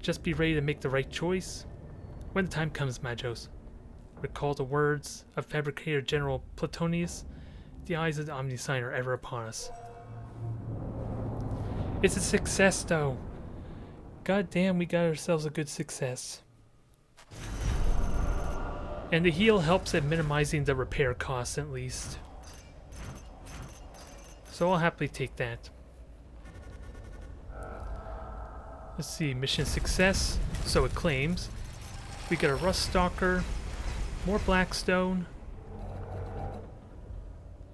Speaker 1: Just be ready to make the right choice when the time comes, Majos. Recall the words of Fabricator General Platonius. The eyes of the Omnisign are ever upon us. It's a success, though. God damn, we got ourselves a good success. And the heal helps at minimizing the repair costs, at least. So I'll happily take that. Let's see, mission success. So it claims. We got a Rust Stalker, more Blackstone,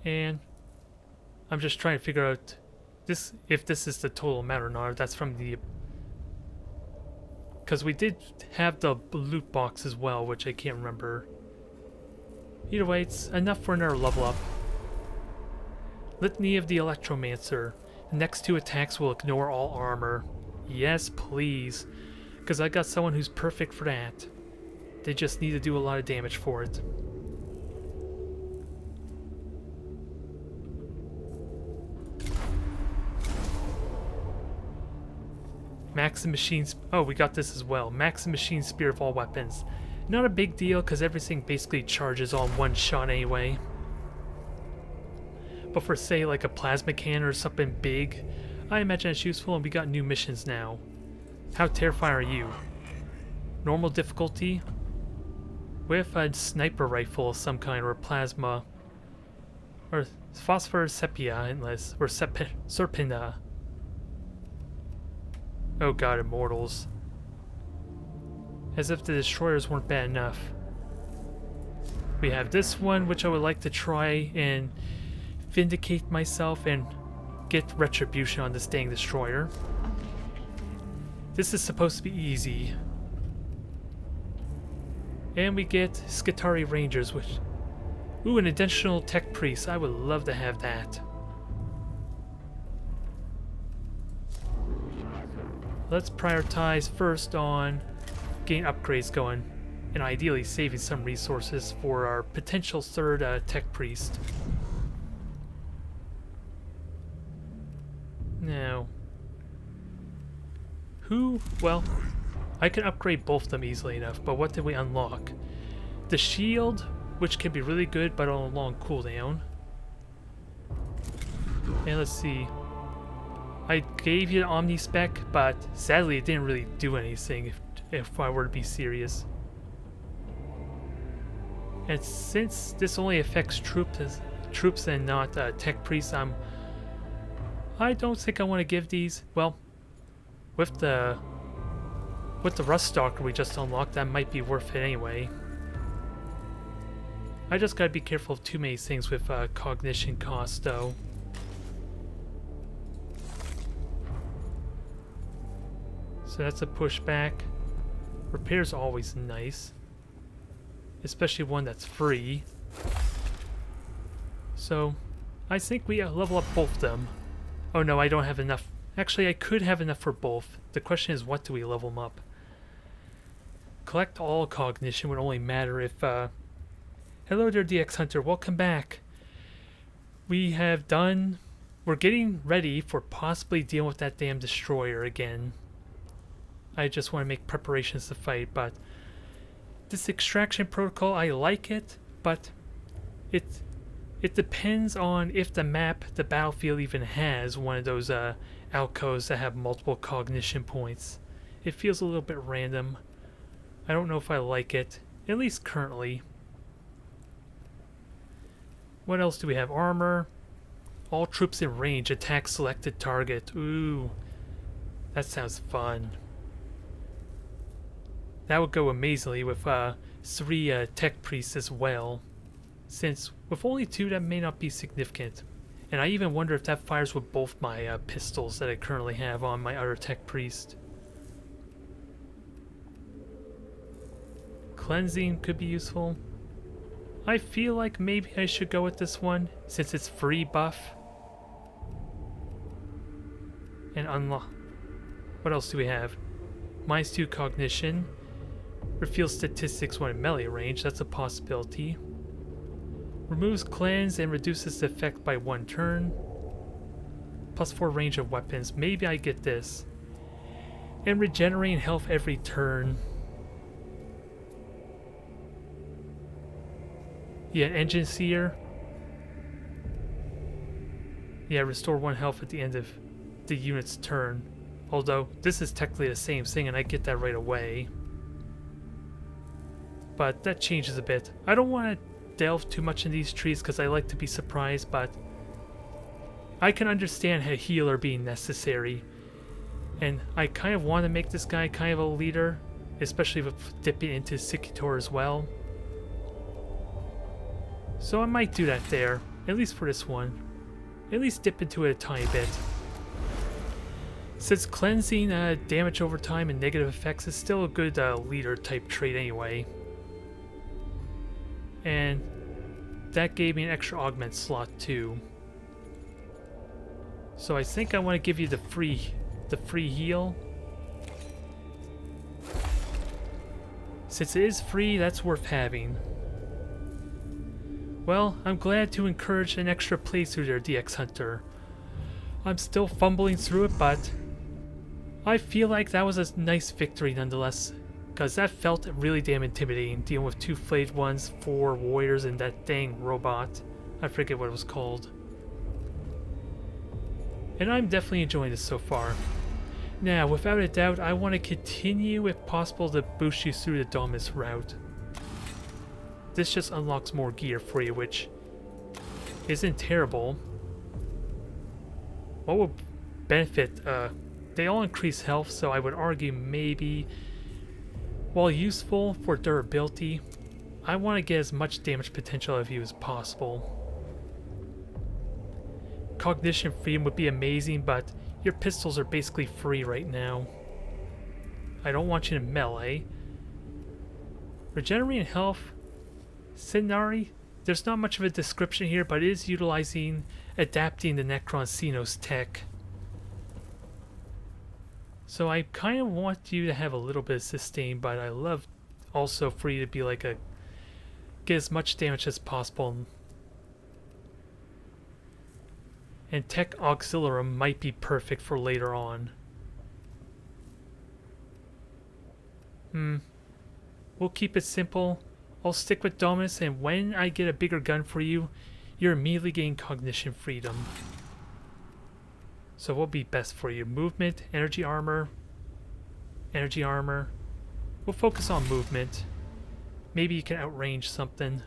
Speaker 1: and I'm just trying to figure out this if this is the total amount or not. That's from the... Because we did have the loot box as well, which I can't remember. Either way, it's enough for another level up. Litany of the Electromancer. The next two attacks will ignore all armor. Yes, please. Because I got someone who's perfect for that. They just need to do a lot of damage for it. Max and Machines. Oh, we got this as well. Max and Machine Spear of all weapons. Not a big deal because everything basically charges on one shot anyway. But for say like a plasma cannon or something big, I imagine it's useful, and we got new missions now. How terrified are you? Normal difficulty? With a sniper rifle of some kind, or plasma, or phosphor sepia, endless, or serpina. Oh god, immortals. As if the destroyers weren't bad enough. We have this one, which I would like to try and vindicate myself and get retribution on this dang destroyer. This is supposed to be easy. And we get Skitarii Rangers, which... Ooh, an additional Tech Priest. I would love to have that. Let's prioritize first on getting upgrades going, and ideally saving some resources for our potential third Tech Priest. Now... Who? Well... I can upgrade both of them easily enough, but what did we unlock? The shield, which can be really good, but on a long cooldown. And let's see. I gave you the Omni spec, but sadly it didn't really do anything if I were to be serious. And since this only affects troops and not tech priests, I don't think I want to give these. Well, with the Rust Stalker we just unlocked, that might be worth it anyway. I just gotta be careful of too many things with cognition cost, though. So that's a pushback. Repair's always nice, especially one that's free. So I think we level up both of them. Oh no, I don't have enough. Actually, I could have enough for both. The question is, what do we level them up? Collect all cognition would only matter if... Hello there, DX Hunter. Welcome back. We're getting ready for possibly dealing with that damn destroyer again. I just want to make preparations to fight, but... This extraction protocol, I like it, but... It depends on if the battlefield even has one of those alcoves that have multiple cognition points. It feels a little bit random. I don't know if I like it, at least currently. What else do we have? Armor. All troops in range attack selected target. Ooh, that sounds fun. That would go amazingly with 3 tech priests as well. Since with only 2 that may not be significant. And I even wonder if that fires with both my pistols that I currently have on my other tech priest. Cleansing could be useful. I feel like maybe I should go with this one since it's free buff. And unlock. What else do we have? -2 cognition. Reveals statistics when in melee range. That's a possibility. Removes cleanse and reduces the effect by 1 turn. +4 range of weapons. Maybe I get this. And regenerating health every turn. Yeah, Engine Seer. Yeah, restore 1 health at the end of the unit's turn. Although, this is technically the same thing and I get that right away. But that changes a bit. I don't want to delve too much in these trees because I like to be surprised, but I can understand a healer being necessary. And I kind of want to make this guy kind of a leader, especially with dipping into Secutor as well. So I might do that there, at least for this one. At least dip into it a tiny bit. Since cleansing damage over time and negative effects is still a good leader type trait anyway. And that gave me an extra augment slot too. So I think I want to give you the free heal. Since it is free, that's worth having. Well, I'm glad to encourage an extra playthrough there, DX Hunter. I'm still fumbling through it, but I feel like that was a nice victory nonetheless. Because that felt really damn intimidating, dealing with 2 flayed ones, 4 warriors, and that dang robot. I forget what it was called. And I'm definitely enjoying this so far. Now, without a doubt, I want to continue, if possible, to boost you through the Domus route. This just unlocks more gear for you, which isn't terrible. What would benefit? They all increase health, so I would argue maybe... While useful for durability, I want to get as much damage potential of you as possible. Cognition freedom would be amazing, but your pistols are basically free right now. I don't want you to melee. Regenerating health. Sinari, there's not much of a description here, but it is adapting the Necron Xenos tech. So I kind of want you to have a little bit of sustain, but I love also for you to be like get as much damage as possible. And Tech Auxilium might be perfect for later on. We'll keep it simple. I'll stick with Dominus, and when I get a bigger gun for you, you're immediately getting cognition freedom. So what'll be best for you? Movement, energy armor, energy armor. We'll focus on movement. Maybe you can outrange something.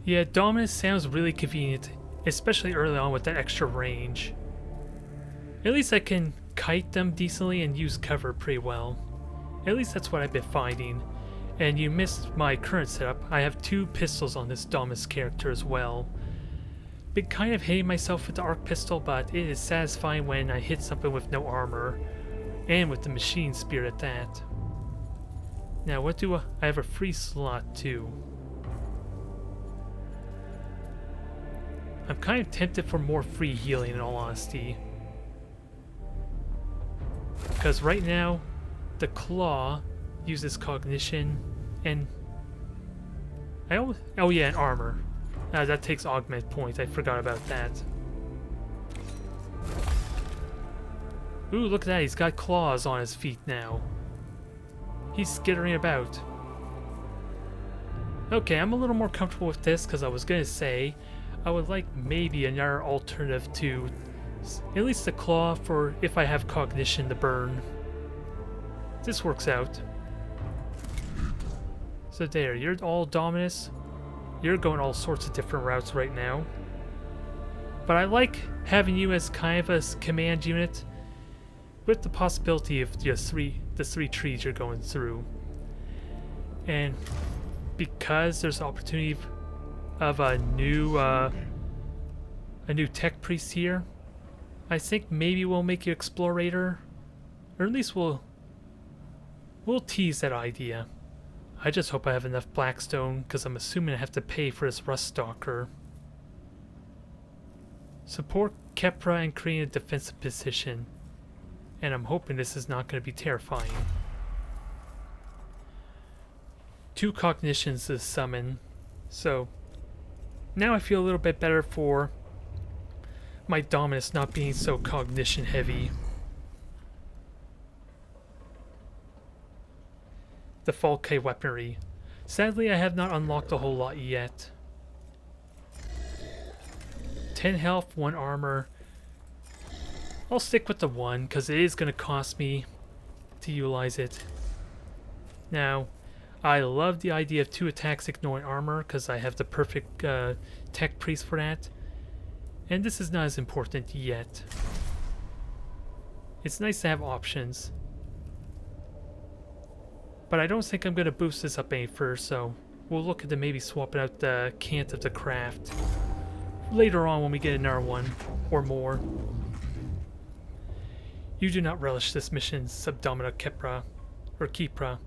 Speaker 1: Yeah, Dominus sounds really convenient, especially early on with that extra range. At least I can kite them decently and use cover pretty well. At least that's what I've been finding. And you missed my current setup. I have 2 pistols on this Dominus character as well. Been kind of hating myself with the arc pistol, but it is satisfying when I hit something with no armor. And with the machine spear at that. Now what do I have a free slot too. I'm kind of tempted for more free healing in all honesty. Because right now, the claw uses cognition and... oh yeah, and armor. That takes augment points, I forgot about that. Ooh, look at that, he's got claws on his feet now. He's skittering about. Okay, I'm a little more comfortable with this because I was going to say I would like maybe another alternative to at least the claw for if I have cognition to burn. This works out. So there, you're all Dominus. You're going all sorts of different routes right now. But I like having you as kind of a command unit with the possibility of the three trees you're going through. And because there's the opportunity of a new tech priest here, I think maybe we'll make you explorator, or at least we'll tease that idea. I just hope I have enough Blackstone, because I'm assuming I have to pay for this Rust Stalker. Support Kepra and create a defensive position, and I'm hoping this is not going to be terrifying. 2 cognitions to summon, so now I feel a little bit better for my Dominus not being so cognition heavy. The 40k weaponry. Sadly, I have not unlocked a whole lot yet. 10 health, 1 armor. I'll stick with the 1 because it is going to cost me to utilize it. Now, I love the idea of 2 attacks ignoring armor because I have the perfect tech priest for that. And this is not as important yet. It's nice to have options. But I don't think I'm going to boost this up any further, so we'll look at maybe swapping out the Cant of the Craft later on when we get another one or more. You do not relish this mission, Subdomina Kepra, or Kepra.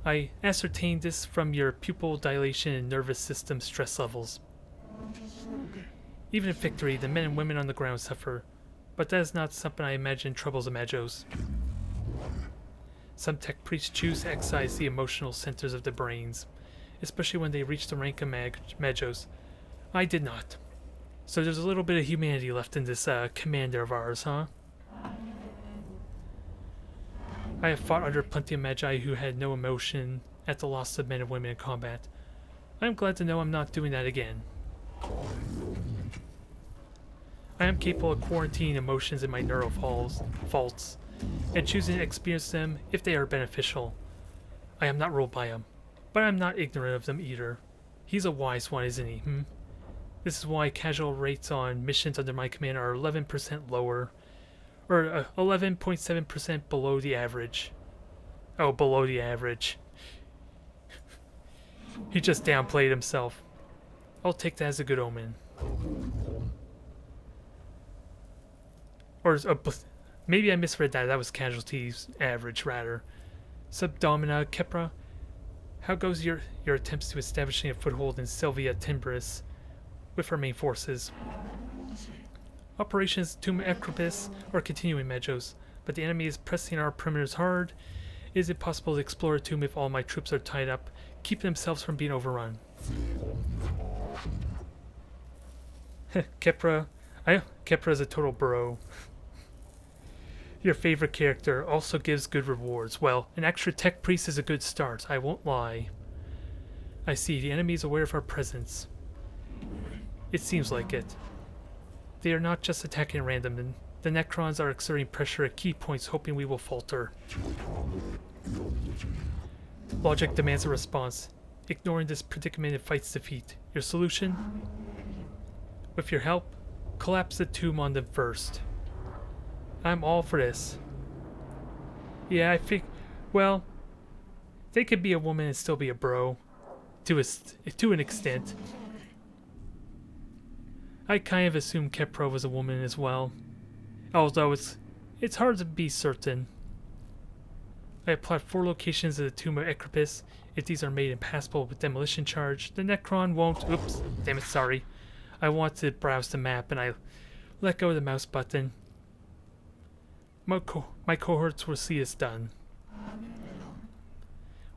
Speaker 1: I ascertained this from your pupil dilation and nervous system stress levels. Even in victory, the men and women on the ground suffer, but that is not something I imagine troubles the Magos. Some tech priests choose to excise the emotional centers of the brains, especially when they reach the rank of Magos. I did not. So there's a little bit of humanity left in this commander of ours, huh? I have fought under plenty of Magi who had no emotion at the loss of men and women in combat. I am glad to know I'm not doing that again. I am capable of quarantining emotions in my neural faults, and choosing to experience them if they are beneficial. I am not ruled by them, but I am not ignorant of them either. He's a wise one, isn't he? This is why casual rates on missions under my command are 11% lower, or 11.7% below the average. Oh, below the average. He just downplayed himself. I'll take that as a good omen. Or maybe I misread that. That was casualties average, rather. Subdomina Kepra, how goes your attempts to establishing a foothold in Sylvia Timbris with our main forces? Operations Tomb Acropis are continuing, Magos, but the enemy is pressing our perimeters hard. Is it possible to explore a tomb if all my troops are tied up, keep themselves from being overrun? Kepra is a total bro. your favorite character also gives good rewards. Well, an extra tech priest is a good start, I won't lie. I see, the enemy is aware of our presence. It seems like it. They are not just attacking at random, and the Necrons are exerting pressure at key points, hoping we will falter. Logic demands a response. Ignoring this predicament invites defeat. Your solution? With your help, collapse the tomb on them first. I'm all for this. Yeah, I think... Well, they could be a woman and still be a bro. To an extent. I kind of assumed Kepro was a woman as well. Although it's hard to be certain. I applied 4 locations of the Tomb of Ecropus. If these are made impassable with demolition charge, the Necron won't... Oops, damn it, sorry. I want to browse the map and I let go of the mouse button. My cohorts will see this done.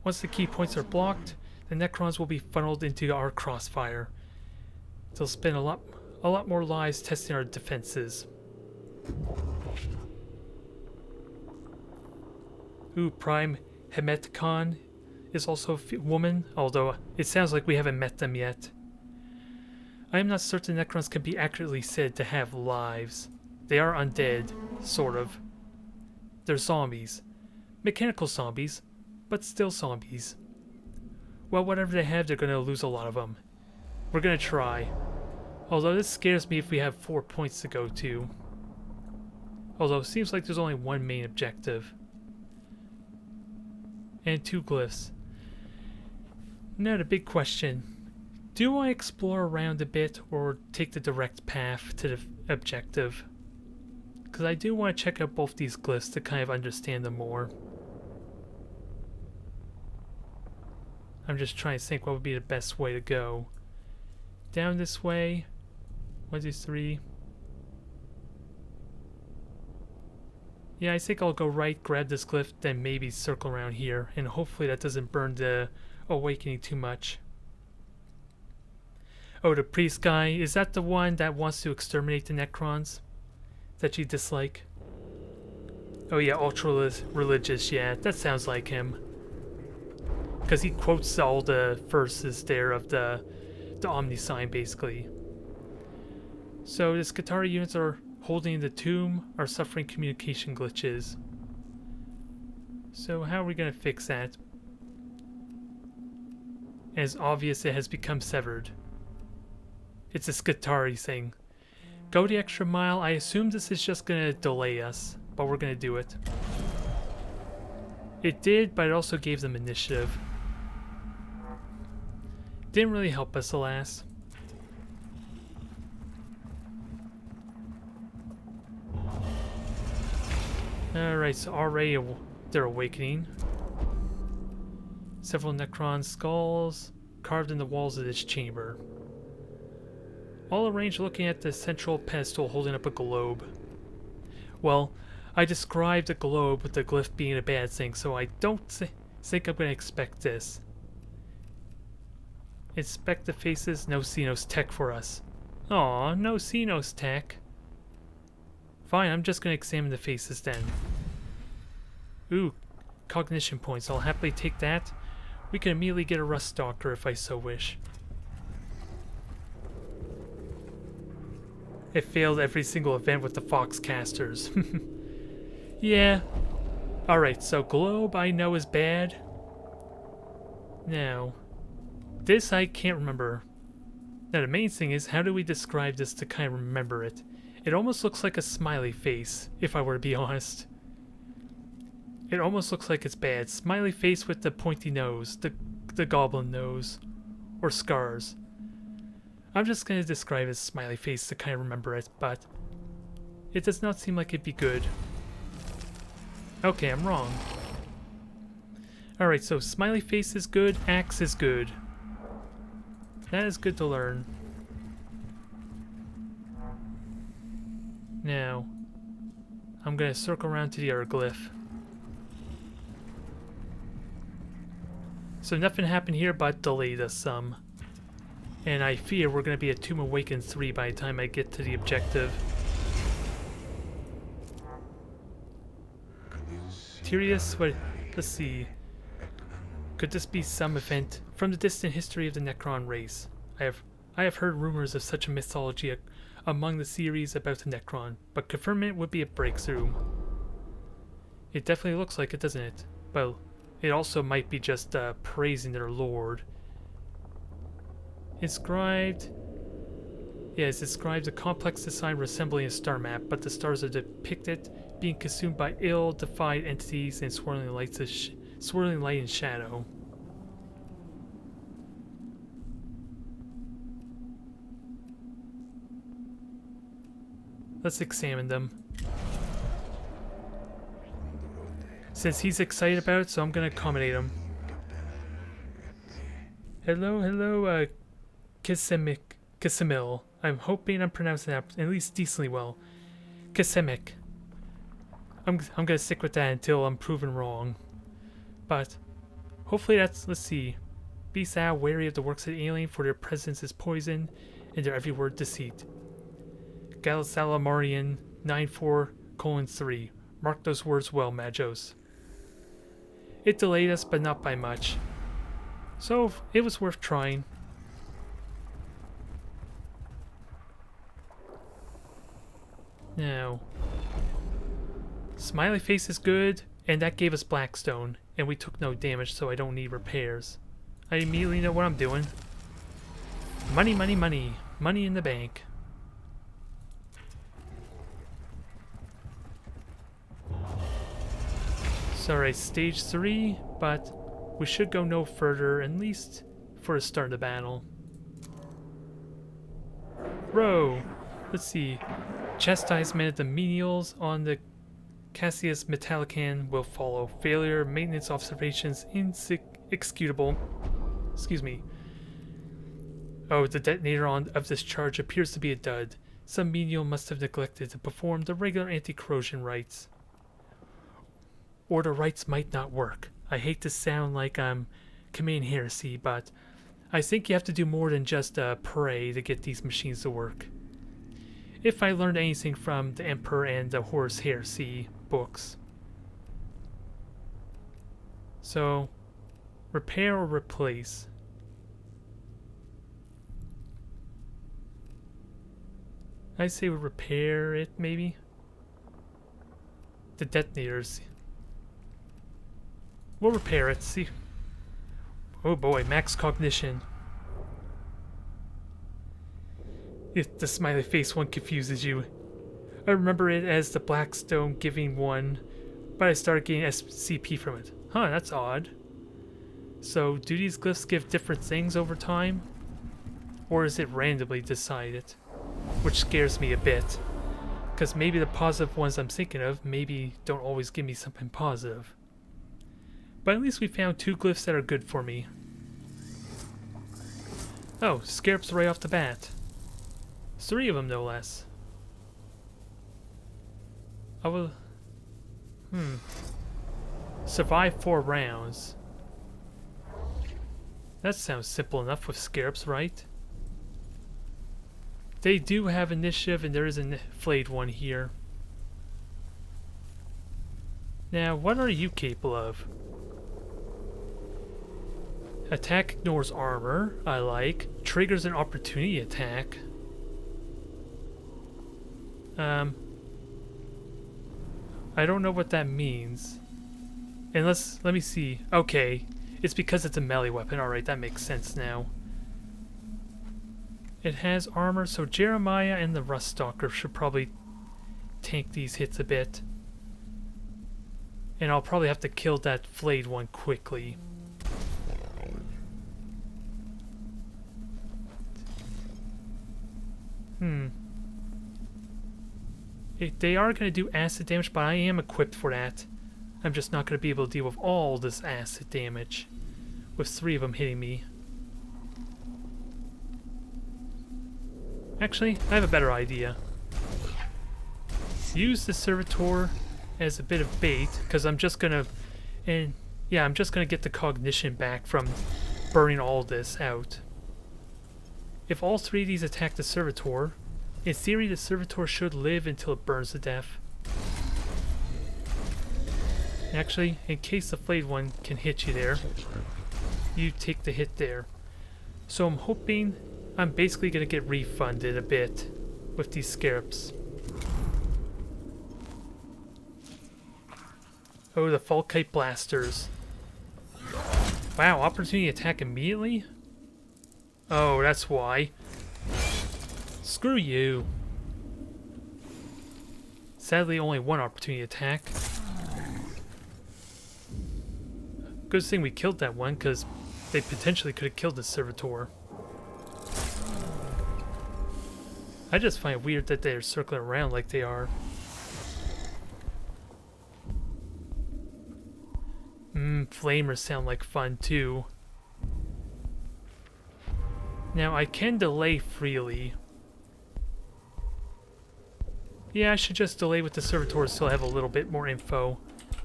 Speaker 1: Once the key points are blocked, the Necrons will be funneled into our crossfire. They'll spend a lot more lives testing our defenses. Ooh, Prime Hemeticon is also a woman, although it sounds like we haven't met them yet. I am not certain Necrons can be accurately said to have lives. They are undead, sort of. They're zombies. Mechanical zombies, but still zombies. Well, whatever they have, they're going to lose a lot of them. We're going to try. Although this scares me if we have 4 points to go to. Although it seems like there's only one main objective. And 2 glyphs. Now the big question. Do I explore around a bit or take the direct path to the objective? Because I do want to check out both these glyphs to kind of understand them more. I'm just trying to think what would be the best way to go. Down this way. 1, 2, 3. Yeah, I think I'll go right, grab this glyph, then maybe circle around here, and hopefully that doesn't burn the awakening too much. Oh, the priest guy, is that the one that wants to exterminate the Necrons? That you dislike? Oh yeah, ultra religious, yeah, that sounds like him. Because he quotes all the verses there of the Omni sign, basically. So the Skitarii units are holding the tomb are suffering communication glitches. So how are we going to fix that? As obvious, it has become severed. It's a Skitarii thing. Go the extra mile. I assume this is just going to delay us, but we're going to do it. It did, but it also gave them initiative. Didn't really help us, alas. Alright, so already they're awakening. Several Necron skulls carved in the walls of this chamber. All arranged looking at the central pedestal holding up a globe. Well, I described a globe with the glyph being a bad thing, so I don't think I'm going to expect this. Inspect the faces, no Xenos tech for us. Aw, no Xenos tech. Fine, I'm just going to examine the faces then. Ooh, cognition points. I'll happily take that. We can immediately get a Rust Stalker if I so wish. It failed every single event with the Foxcasters. Yeah. Alright, so globe I know is bad. Now, this I can't remember. Now the main thing is, how do we describe this to kind of remember it? It almost looks like a smiley face, if I were to be honest. It almost looks like it's bad. Smiley face with the pointy nose, the goblin nose, or scars. I'm just going to describe it as smiley face to kind of remember it, but it does not seem like it'd be good. Okay, I'm wrong. Alright, so smiley face is good, axe is good. That is good to learn. Now, I'm going to circle around to the other glyph. So nothing happened here but delayed us some. And I fear we're going to be at Tomb Awakened 3 by the time I get to the objective. curious what... Let's see. Could this be some event from the distant history of the Necron race? I have heard rumors of such a mythology among the series about the Necron, but confirming it would be a breakthrough. It definitely looks like it, doesn't it? Well, it also might be just praising their lord. Inscribed... Yeah, it's described a complex design resembling a star map, but the stars are depicted being consumed by ill-defined entities and swirling light and shadow. Let's examine them. Since he's excited about it, so I'm gonna accommodate him. Hello, Kisimil. I'm hoping I'm pronouncing that at least decently well. Kisemek. I'm gonna stick with that until I'm proven wrong. But hopefully that's... Let's see. Beasts are wary of the works of the alien, for their presence is poison and their every word deceit. Galasalamarian 94:3. Mark those words well, Magos. It delayed us, but not by much. So it was worth trying. Now, smiley face is good, and that gave us Blackstone, and we took no damage, so I don't need repairs. I immediately know what I'm doing. Money, money, money. Money in the bank. Sorry, stage 3, but we should go no further, at least for the start of the battle. Row! Let's see. Chastisement of the menials on the Cassius Metallican will follow. Failure, maintenance observations, inexcutable. Excuse me. Oh, the detonator of this charge appears to be a dud. Some menial must have neglected to perform the regular anti-corrosion rites. Or the rites might not work. I hate to sound like I'm committing heresy, but I think you have to do more than just pray to get these machines to work. If I learned anything from the Emperor and the Horus Heresy books. So, repair or replace? I say we repair it, maybe? The detonators. We'll repair it, see. Oh boy, max cognition. If the smiley face one confuses you. I remember it as the Blackstone giving one, but I started getting SCP from it. Huh, that's odd. So, do these glyphs give different things over time? Or is it randomly decided? Which scares me a bit. Because maybe the positive ones I'm thinking of maybe don't always give me something positive. But at least we found 2 glyphs that are good for me. Oh, scarabs right off the bat. 3 of them, no less. I will... Survive 4 rounds. That sounds simple enough with scarabs, right? They do have initiative, and there is a flayed one here. Now, what are you capable of? Attack ignores armor, I like. Triggers an opportunity attack. I don't know what that means. Unless, let me see. Okay, it's because it's a melee weapon. Alright, that makes sense now. It has armor, so Jeremiah and the Rust Stalker should probably tank these hits a bit. And I'll probably have to kill that flayed one quickly. They are going to do acid damage, but I am equipped for that. I'm just not going to be able to deal with all this acid damage. With 3 of them hitting me. Actually, I have a better idea. Use the Servitor as a bit of bait, because I'm just going to... And yeah, I'm just going to get the cognition back from burning all this out. If all 3 of these attack the Servitor, in theory the Servitor should live until it burns to death. Actually, in case the flayed one can hit you there, you take the hit there. So I'm hoping I'm basically going to get refunded a bit with these scarabs. Oh, the 40k's blasters. Wow, opportunity attack immediately? Oh, that's why. Screw you. Sadly, only one opportunity attack. Good thing we killed that one, because they potentially could have killed the servitor. I just find it weird that they're circling around like they are. Flamers sound like fun too. Now I can delay freely. Yeah, I should just delay with the servitors till I have a little bit more info.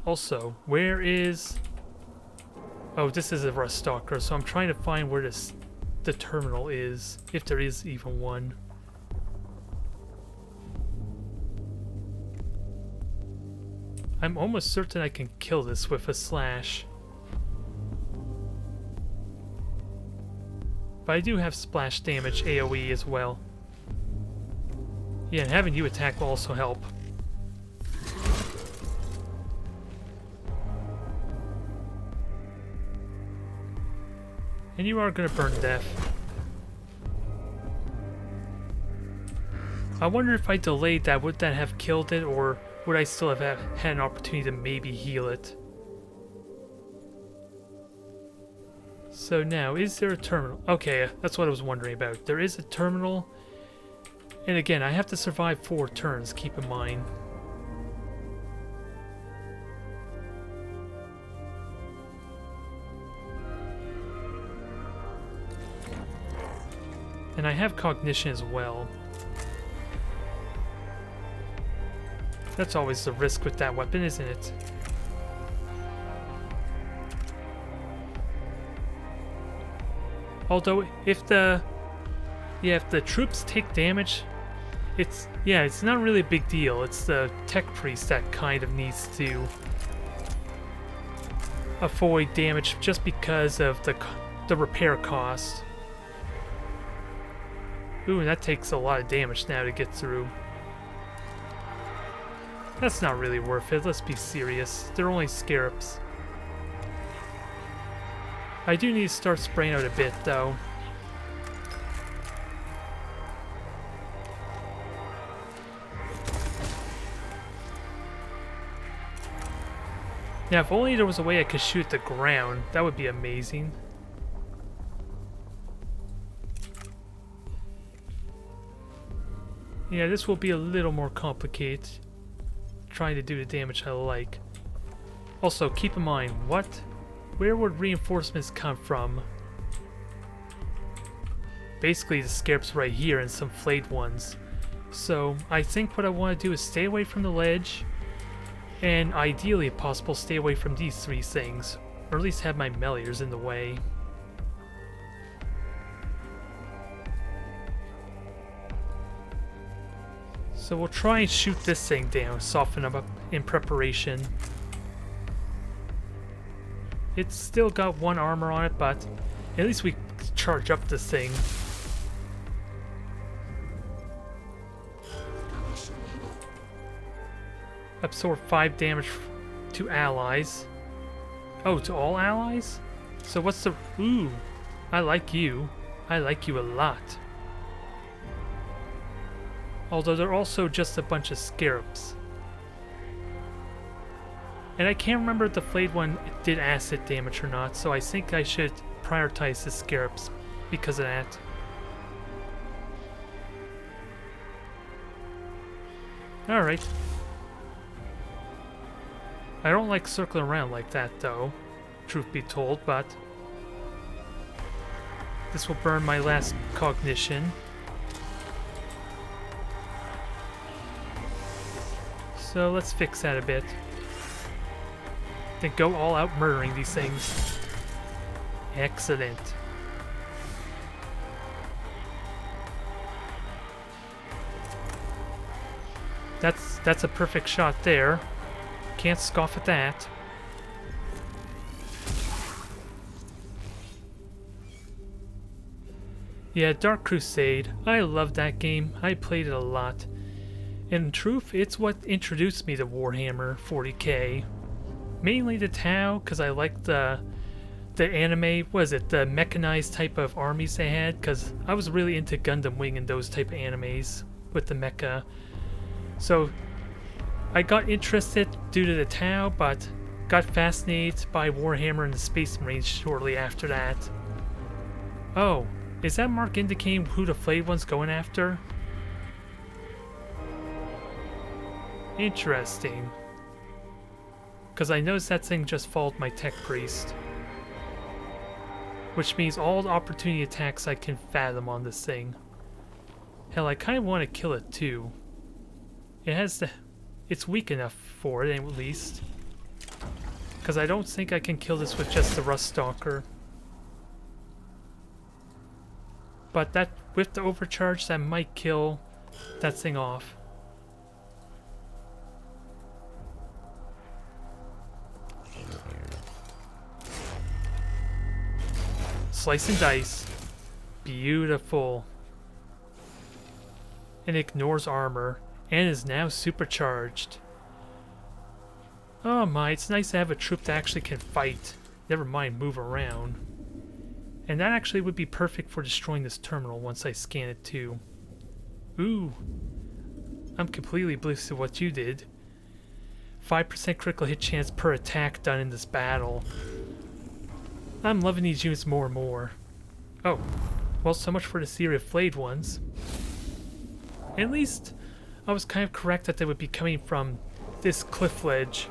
Speaker 1: Also, where is... Oh, this is a rust stalker, so I'm trying to find where the terminal is, if there is even one. I'm almost certain I can kill this with a slash. But I do have splash damage AoE as well. Yeah, and having you attack will also help. And you are gonna burn to death. I wonder if I delayed that, would that have killed it, or would I still have had an opportunity to maybe heal it? So now, is there a terminal? Okay, that's what I was wondering about. There is a terminal. And again, I have to survive 4 turns, keep in mind. And I have cognition as well. That's always the risk with that weapon, isn't it? Although, if the troops take damage, it's not really a big deal. It's the tech priest that kind of needs to avoid damage just because of the repair cost. Ooh, and that takes a lot of damage now to get through. That's not really worth it, let's be serious. They're only scarabs. I do need to start spraying out a bit, though. Now, if only there was a way I could shoot the ground, that would be amazing. Yeah, this will be a little more complicated. Trying to do the damage I like. Also, keep in mind, where would reinforcements come from? Basically the scarabs right here and some flayed ones. So I think what I want to do is stay away from the ledge, and ideally if possible stay away from these 3 things, or at least have my meleers in the way. So we'll try and shoot this thing down, soften them up in preparation. It's still got 1 armor on it, but at least we charge up this thing. Absorb 5 damage to allies. Oh, to all allies? So what's the... Ooh, I like you. I like you a lot. Although they're also just a bunch of scarabs. And I can't remember if the flayed one did acid damage or not, so I think I should prioritize the scarabs because of that. Alright. I don't like circling around like that though, truth be told, but this will burn my last cognition. So let's fix that a bit. Then go all out murdering these things. Excellent. That's a perfect shot there. Can't scoff at that. Yeah, Dark Crusade. I love that game. I played it a lot. In truth, it's what introduced me to Warhammer 40k. Mainly the Tau, because I liked the anime, was it the mechanized type of armies they had? Because I was really into Gundam Wing and those type of animes with the mecha. So I got interested due to the Tau, but got fascinated by Warhammer and the Space Marines shortly after that. Oh, is that mark indicating who the Flayed One's going after? Interesting. Because I noticed that thing just followed my Tech Priest. Which means all the opportunity attacks I can fathom on this thing. Hell, I kind of want to kill it too. It has the... It's weak enough for it, at least. Because I don't think I can kill this with just the Rust Stalker. But that, with the overcharge, that might kill that thing off. Slice and dice. Beautiful. And ignores armor. And is now supercharged. Oh my, it's nice to have a troop that actually can fight. Never mind move around. And that actually would be perfect for destroying this terminal once I scan it too. Ooh. I'm completely oblivious to what you did. 5% critical hit chance per attack done in this battle. I'm loving these units more and more. Oh, well, so much for the theory of flayed ones. At least I was kind of correct that they would be coming from this cliff ledge.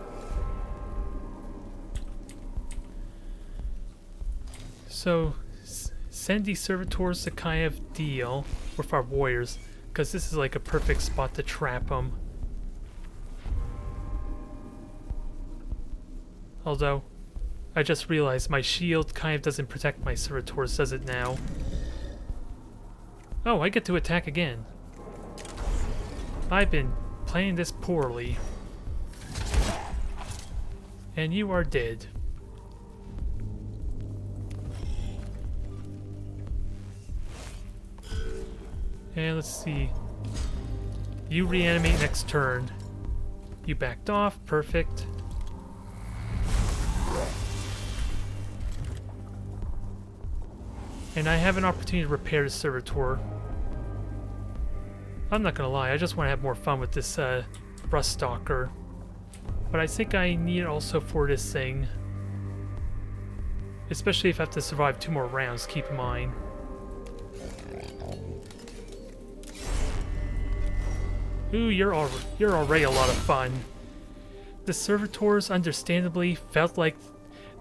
Speaker 1: So, send these servitors to kind of deal with our warriors, because this is like a perfect spot to trap them. Although, I just realized my shield kind of doesn't protect my servitors, does it now? Oh, I get to attack again. I've been playing this poorly. And you are dead. And let's see. You reanimate next turn. You backed off, perfect. And I have an opportunity to repair the servitor. I'm not gonna lie, I just want to have more fun with this Rust Stalker. But I think I need it also for this thing. Especially if I have to survive 2 more rounds, keep in mind. Ooh, you're already a lot of fun. The servitors understandably felt like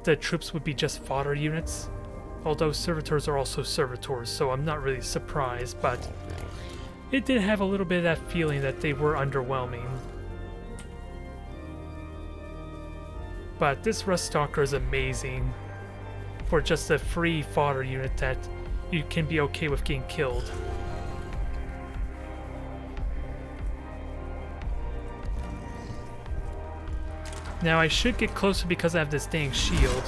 Speaker 1: the troops would be just fodder units. Although servitors are also servitors, so I'm not really surprised, but it did have a little bit of that feeling that they were underwhelming. But this Rust Stalker is amazing for just a free fodder unit that you can be okay with getting killed. Now I should get closer because I have this dang shield.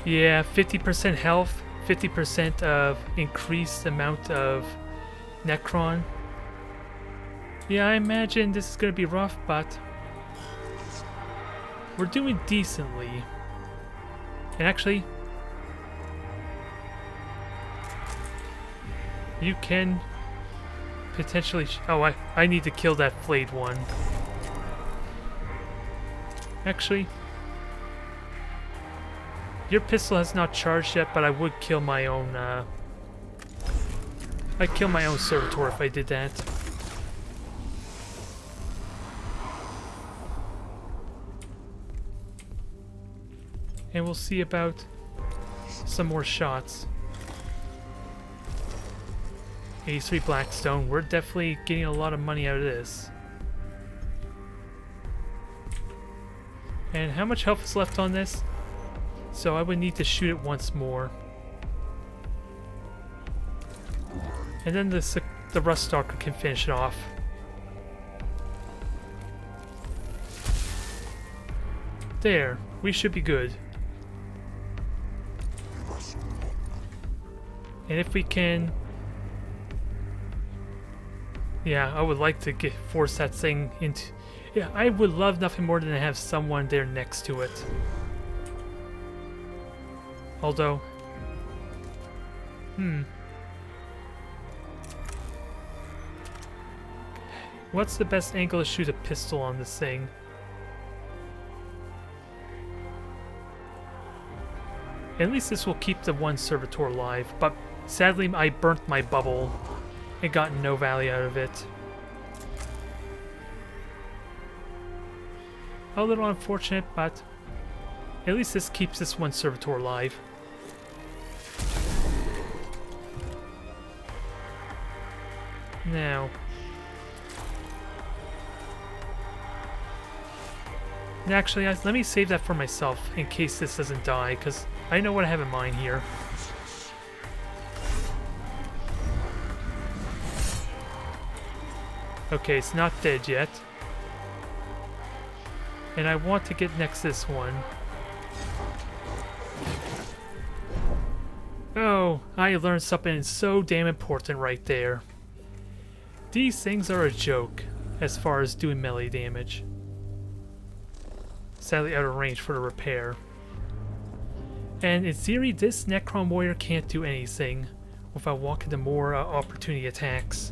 Speaker 1: Yeah, 50% health, 50% of increased amount of Necron. Yeah, I imagine this is gonna be rough, but we're doing decently. And actually, you can potentially... oh, I need to kill that flayed one. Actually, your pistol has not charged yet, but I would kill my own, I'd kill my own servitor if I did that. And we'll see about some more shots. 83 Blackstone. We're definitely getting a lot of money out of this. And how much health is left on this? So I would need to shoot it once more. And then the Rust Stalker can finish it off. There. We should be good. And if we can... Yeah, I would like to force that thing into... Yeah, I would love nothing more than to have someone there next to it. Although... What's the best angle to shoot a pistol on this thing? At least this will keep the one servitor alive, but sadly I burnt my bubble and got no value out of it. A little unfortunate, but at least this keeps this one servitor alive. Now... Actually, let me save that for myself in case this doesn't die, because I know what I have in mind here. Okay, it's not dead yet. And I want to get next to this one. Oh, I learned something so damn important right there. These things are a joke as far as doing melee damage. Sadly out of range for the repair. And in theory, this Necron warrior can't do anything without walking to more opportunity attacks.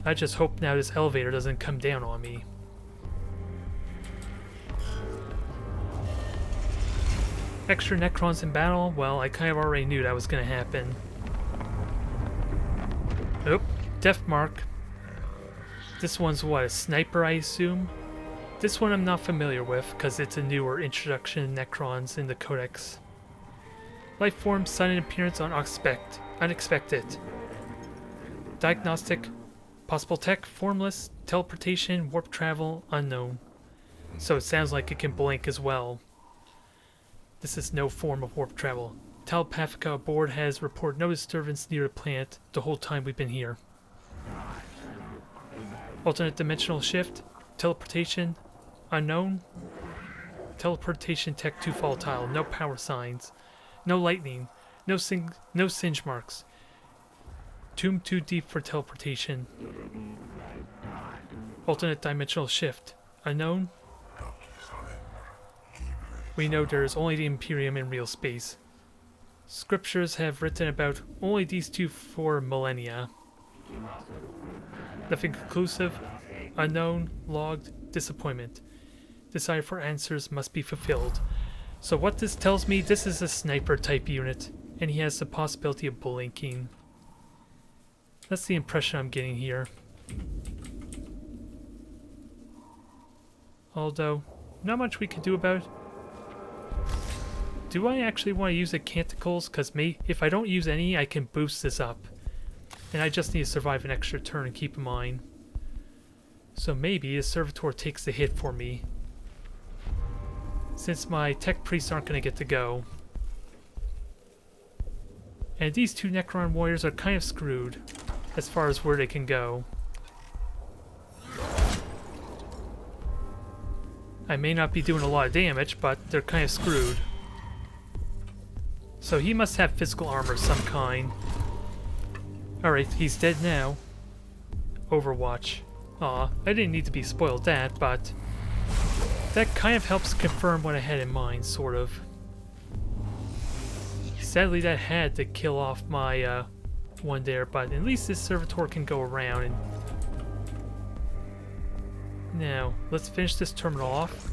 Speaker 1: I just hope now this elevator doesn't come down on me. Extra Necrons in battle? Well, I kind of already knew that was going to happen. Oop, Death Mark. This one's what, a sniper I assume? This one I'm not familiar with, because it's a newer introduction of Necrons in the Codex. Life form, sudden appearance unexpected. Diagnostic, possible tech, formless, teleportation, warp travel, unknown. So it sounds like it can blink as well. This is no form of warp travel. Telepathica aboard has reported no disturbance near the planet the whole time we've been here. Alternate dimensional shift, teleportation, unknown. Teleportation tech too volatile, no power signs, no lightning, no singe marks. Tomb too deep for teleportation. Alternate dimensional shift, unknown. We know there is only the Imperium in real space. Scriptures have written about only these two for millennia. Nothing conclusive, unknown, logged, disappointment. Desire for answers must be fulfilled. So what this tells me, this is a sniper type unit, and he has the possibility of blinking. That's the impression I'm getting here. Although, not much we can do about it. Do I actually want to use the canticles? Because if I don't use any, I can boost this up. And I just need to survive an extra turn and keep in mind. So maybe the servitor takes the hit for me. Since my tech priests aren't going to get to go. And these two Necron warriors are kind of screwed as far as where they can go. I may not be doing a lot of damage, but they're kind of screwed. So he must have physical armor of some kind. Alright, he's dead now. Overwatch. Aw, I didn't need to be spoiled that, but that kind of helps confirm what I had in mind, sort of. Sadly, that had to kill off my one there, but at least this servitor can go around and... Now, let's finish this terminal off.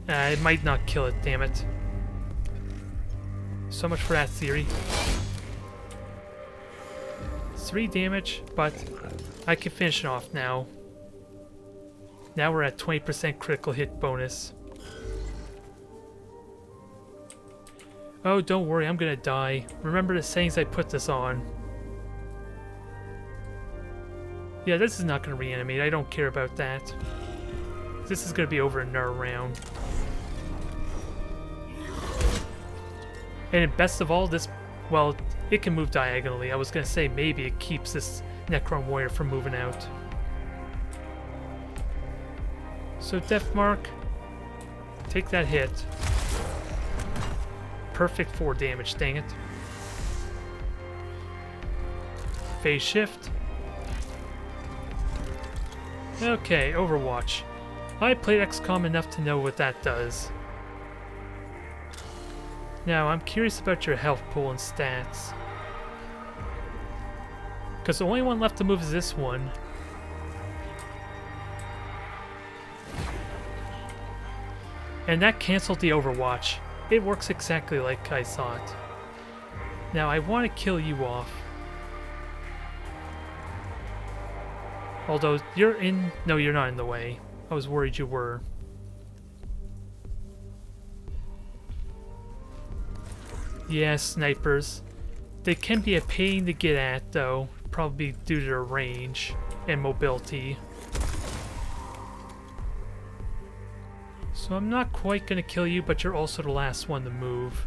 Speaker 1: It might not kill it, damn it. So much for that theory. 3 damage, but I can finish it off now. Now we're at 20% critical hit bonus. Oh, don't worry, I'm gonna die. Remember the settings I put this on. Yeah, this is not gonna reanimate. I don't care about that. This is gonna be over in another round. And best of all, this, well, it can move diagonally. I was gonna say maybe it keeps this Necron warrior from moving out. So Death Mark, take that hit. Perfect 4 damage, dang it. phase shift. Okay, Overwatch. I played XCOM enough to know what that does. Now, I'm curious about your health pool and stats. Because the only one left to move is this one. And that canceled the Overwatch. It works exactly like I thought. Now, I want to kill you off. Although, you're in... No, you're not in the way. I was worried you were. Yeah, snipers. They can be a pain to get at, though. Probably due to their range and mobility. So I'm not quite going to kill you, but you're also the last one to move.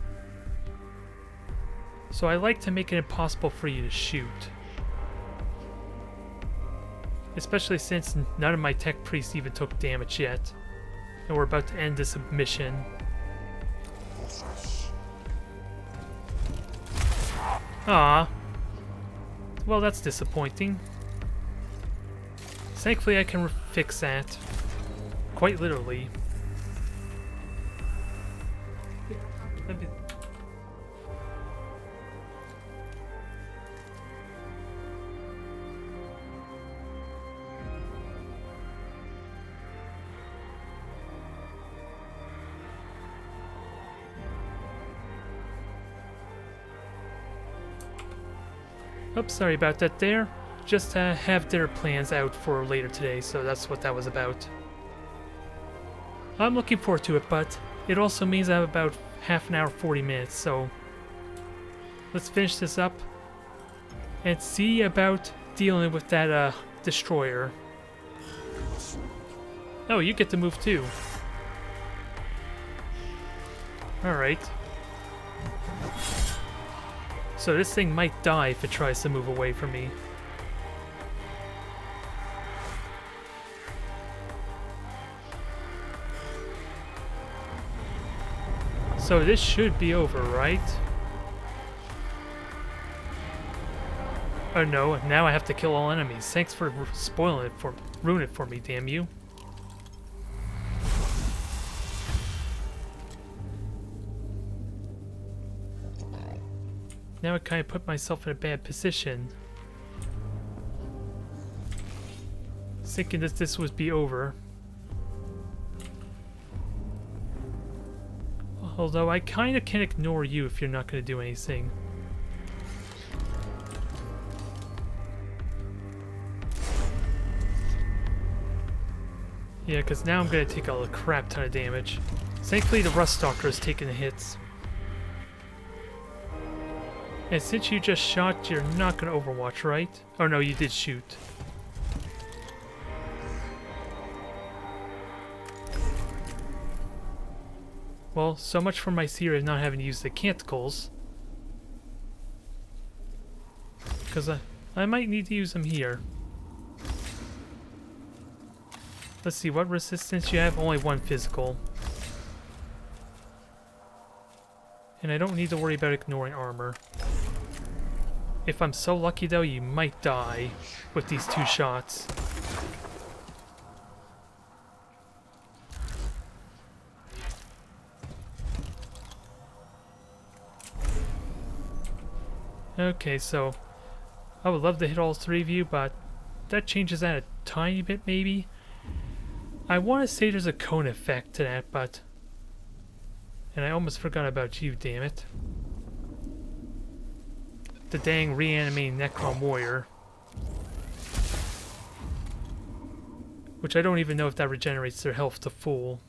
Speaker 1: So I like to make it impossible for you to shoot. Especially since none of my tech priests even took damage yet. And we're about to end this mission. Ah, well, that's disappointing. Thankfully, I can fix that. Quite literally. Oops, sorry about that there. Just have their plans out for later today, so that's what that was about. I'm looking forward to it, but it also means I have about half an hour, 40 minutes, so let's finish this up and see about dealing with that destroyer. Oh, you get to move too. Alright. So this thing might die if it tries to move away from me. So this should be over, right? Oh no, now I have to kill all enemies. Thanks for spoiling it ruin it for me, damn you. Now I kind of put myself in a bad position. Thinking that this would be over. Although I kind of can ignore you if you're not going to do anything. Yeah, because now I'm going to take a crap ton of damage. Thankfully the Rust Stalker is taking the hits. And since you just shot, you're not going to overwatch, right? Oh no, you did shoot. Well, so much for my theory of not having to use the canticles. Because I might need to use them here. Let's see, what resistance you have? Only one physical. And I don't need to worry about ignoring armor. If I'm so lucky though, you might die with these two shots. Okay, so I would love to hit all three of you, but that changes that a tiny bit maybe. I want to say there's a cone effect to that, but... And I almost forgot about you, damn it. The dang reanimating Necron warrior. Which I don't even know if that regenerates their health to full.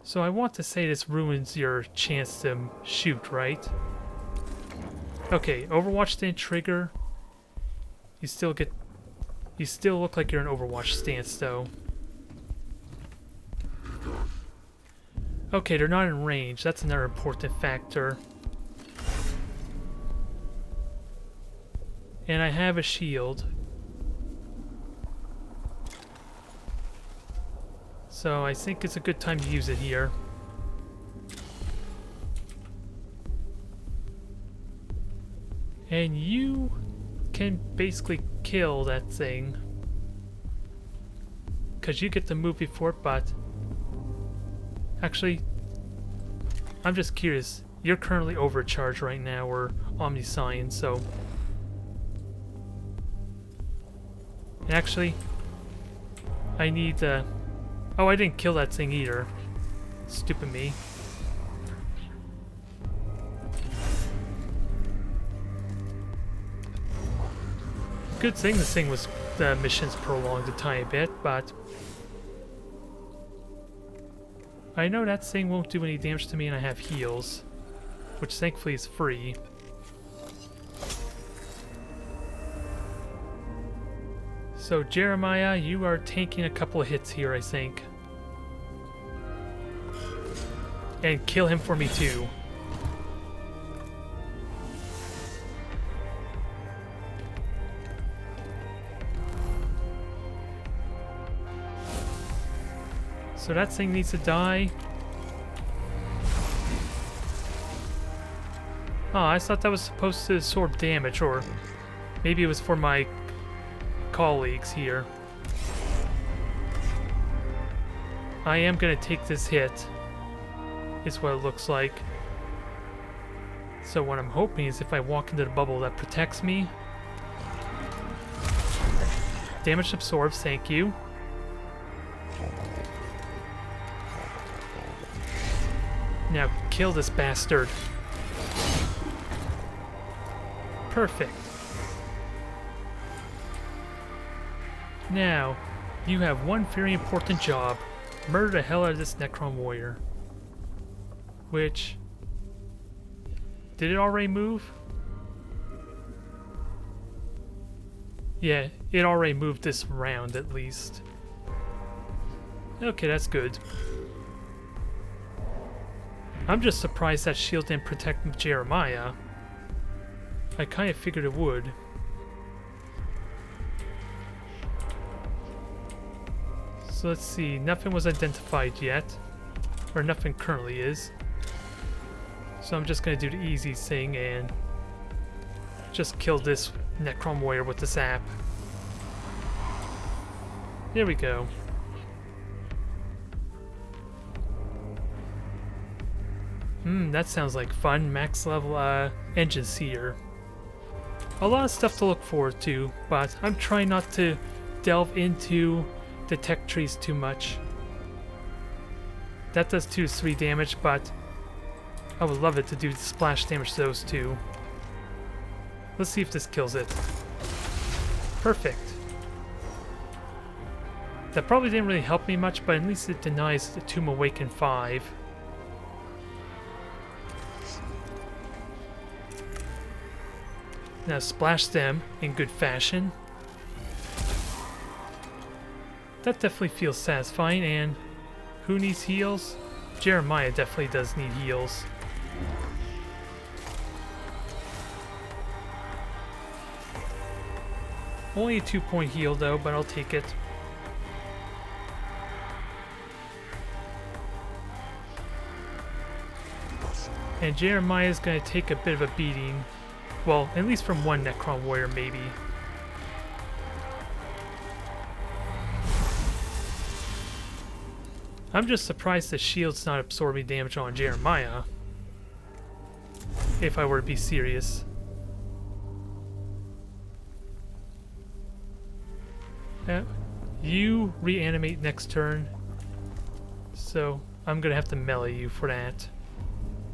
Speaker 1: So I want to say this ruins your chance to shoot, right? Okay, Overwatch didn't trigger. You still look like you're in Overwatch stance though. Okay, they're not in range. That's another important factor. And I have a shield. So I think it's a good time to use it here. And you can basically kill that thing. Because you get to move before it, but... Actually, I'm just curious. You're currently overcharged right now, or omniscient, so... And actually, I need oh, I didn't kill that thing either. Stupid me. Good thing this thing was... The mission's prolonged a tiny bit, but... I know that thing won't do any damage to me and I have heals. Which thankfully is free. So Jeremiah, you are taking a couple of hits here, I think. And kill him for me too. So that thing needs to die. Oh, I thought that was supposed to absorb damage, or maybe it was for my colleagues here. I am gonna take this hit, is what it looks like. So what I'm hoping is if I walk into the bubble that protects me. Damage absorbs, thank you. Now kill this bastard. Perfect. Now, you have one very important job. Murder the hell out of this Necron warrior. Which... Did it already move? Yeah, it already moved this round at least. Okay, that's good. I'm just surprised that shield didn't protect Jeremiah. I kind of figured it would. So let's see, nothing was identified yet. Or nothing currently is. So I'm just gonna do the easy thing and just kill this Necron warrior with the zap. There we go. That sounds like fun. Max level engine seer. A lot of stuff to look forward to, but I'm trying not to delve into the tech trees too much. That does 2-3 damage, but I would love it to do splash damage to those two. Let's see if this kills it. Perfect. That probably didn't really help me much, but at least it denies the Tomb Awaken 5. Now splash them in good fashion. That definitely feels satisfying, and who needs heals? Jeremiah definitely does need heals. Only a 2-point heal though, but I'll take it. And Jeremiah's gonna take a bit of a beating. Well, at least from one Necron warrior, maybe. I'm just surprised the shield's not absorbing damage on Jeremiah. If I were to be serious. You reanimate next turn. So, I'm gonna have to melee you for that.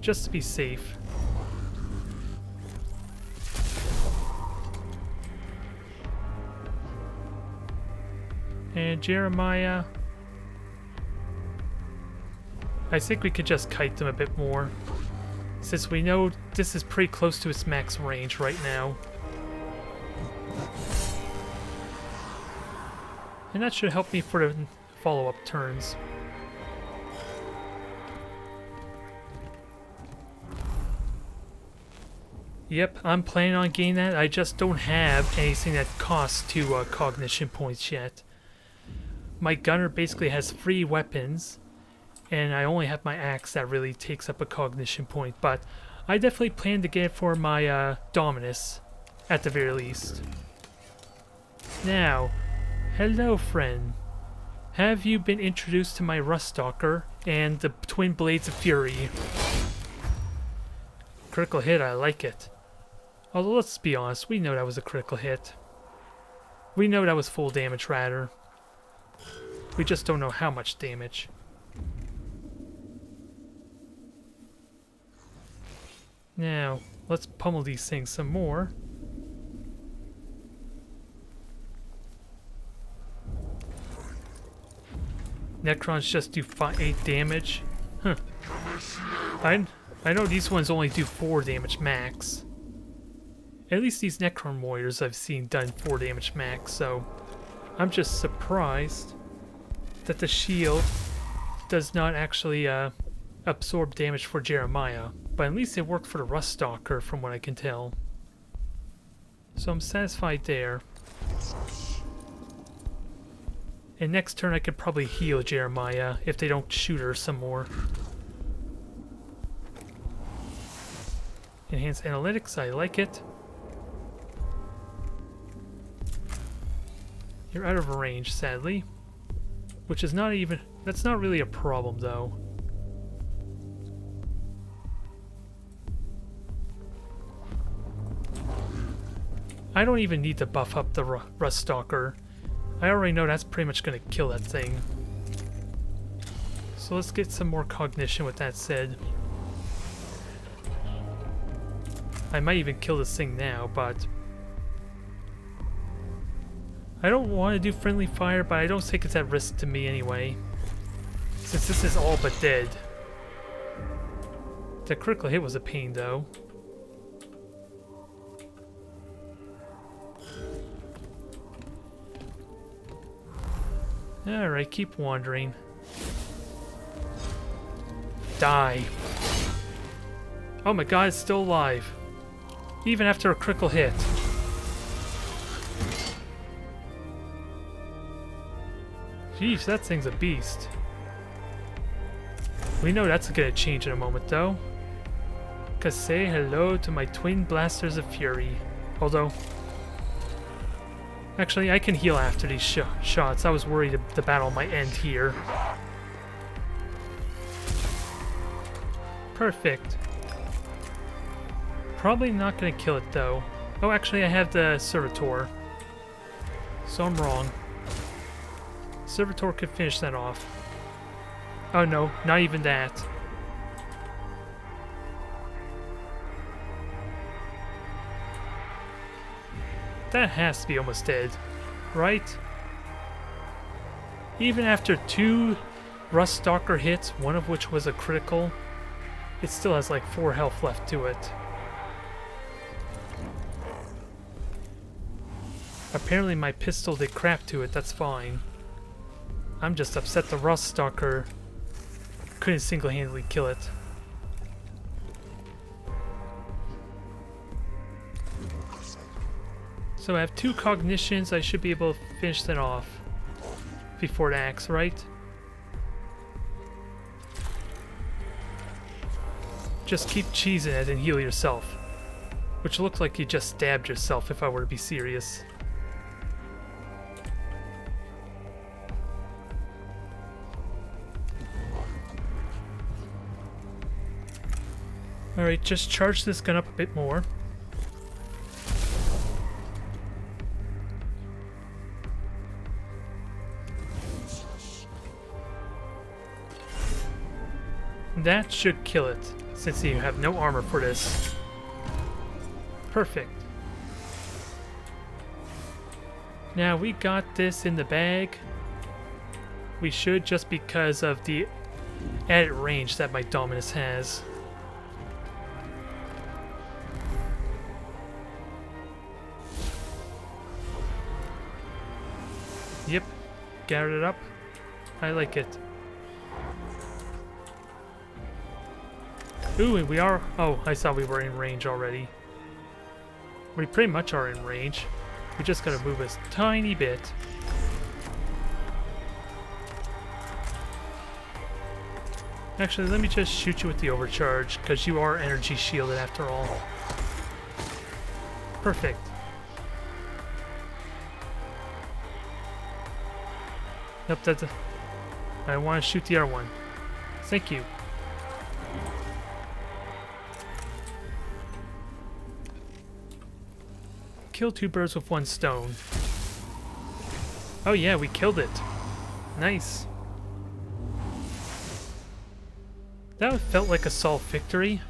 Speaker 1: Just to be safe. And Jeremiah... I think we could just kite them a bit more. Since we know this is pretty close to its max range right now. And that should help me for the follow-up turns. Yep, I'm planning on getting that. I just don't have anything that costs 2 cognition points yet. My gunner basically has 3 weapons, and I only have my axe that really takes up a cognition point, but I definitely plan to get it for my Dominus, at the very least. Now, hello friend. Have you been introduced to my Ruststalker and the Twin Blades of Fury? Critical hit, I like it. Although let's be honest, we know that was a critical hit. We know that was full damage rather. We just don't know how much damage. Now, let's pummel these things some more. Necrons just do 8 damage. Huh. I know these ones only do 4 damage max. At least these Necron warriors I've seen done 4 damage max, so I'm just surprised that the shield does not actually absorb damage for Jeremiah. But at least it worked for the Ruststalker from what I can tell. So I'm satisfied there. And next turn I could probably heal Jeremiah if they don't shoot her some more. Enhanced analytics, I like it. You're out of range, sadly. Which is not even... that's not really a problem, though. I don't even need to buff up the Ruststalker. I already know that's pretty much going to kill that thing. So let's get some more cognition with that said. I might even kill this thing now, but... I don't want to do friendly fire, but I don't think it's at risk to me anyway. Since this is all but dead. The critical hit was a pain, though. Alright, keep wandering. Die. Oh my god, it's still alive. Even after a critical hit. Jeez, that thing's a beast. We know that's gonna change in a moment, though. Cause say hello to my twin blasters of fury. Although... actually, I can heal after these shots. I was worried the battle might end here. Perfect. Probably not gonna kill it, though. Oh, actually, I have the Servitor. So I'm wrong. Servitor could finish that off. Oh no, not even that. That has to be almost dead, right? Even after 2 Ruststalker hits, one of which was a critical, it still has like 4 health left to it. Apparently my pistol did crap to it, that's fine. I'm just upset the Ruststalker couldn't single-handedly kill it. So I have 2 cognitions, I should be able to finish that off before the axe, right? Just keep cheesing it and heal yourself. Which looks like you just stabbed yourself if I were to be serious. Alright, just charge this gun up a bit more. That should kill it, since you have no armor for this. Perfect. Now we got this in the bag. We should, just because of the added range that my Dominus has. Yep, gathered it up. I like it. Ooh, we are... oh, I thought we were in range already. We pretty much are in range. We just gotta move a tiny bit. Actually, let me just shoot you with the overcharge, because you are energy shielded after all. Perfect. Nope, that's I want to shoot the R1. Thank you. Kill 2 birds with 1 stone. Oh yeah, we killed it. Nice. That felt like a solid victory.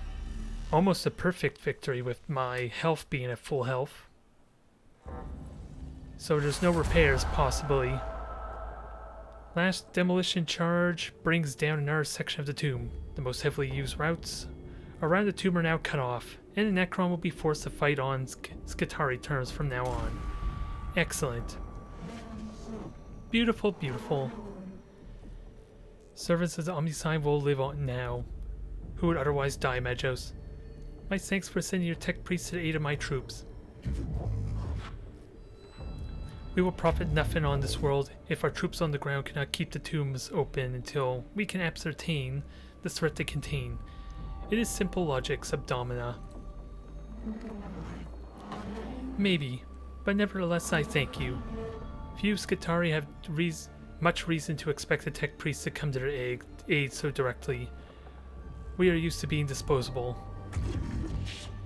Speaker 1: Almost a perfect victory with my health being at full health. So there's no repairs, possibly. Last demolition charge brings down another section of the tomb. The most heavily used routes around the tomb are now cut off, and the Necron will be forced to fight on Skitarii terms from now on. Excellent. Beautiful, beautiful. Servants of the Omnisign will live on now, who would otherwise die, Magos. My thanks for sending your tech priests to the aid of my troops. We will profit nothing on this world if our troops on the ground cannot keep the tombs open until we can ascertain the threat they contain. It is simple logic, Subdomina. Maybe, but nevertheless I thank you. Few Skitarii have much reason to expect the tech priests to come to their aid so directly. We are used to being disposable.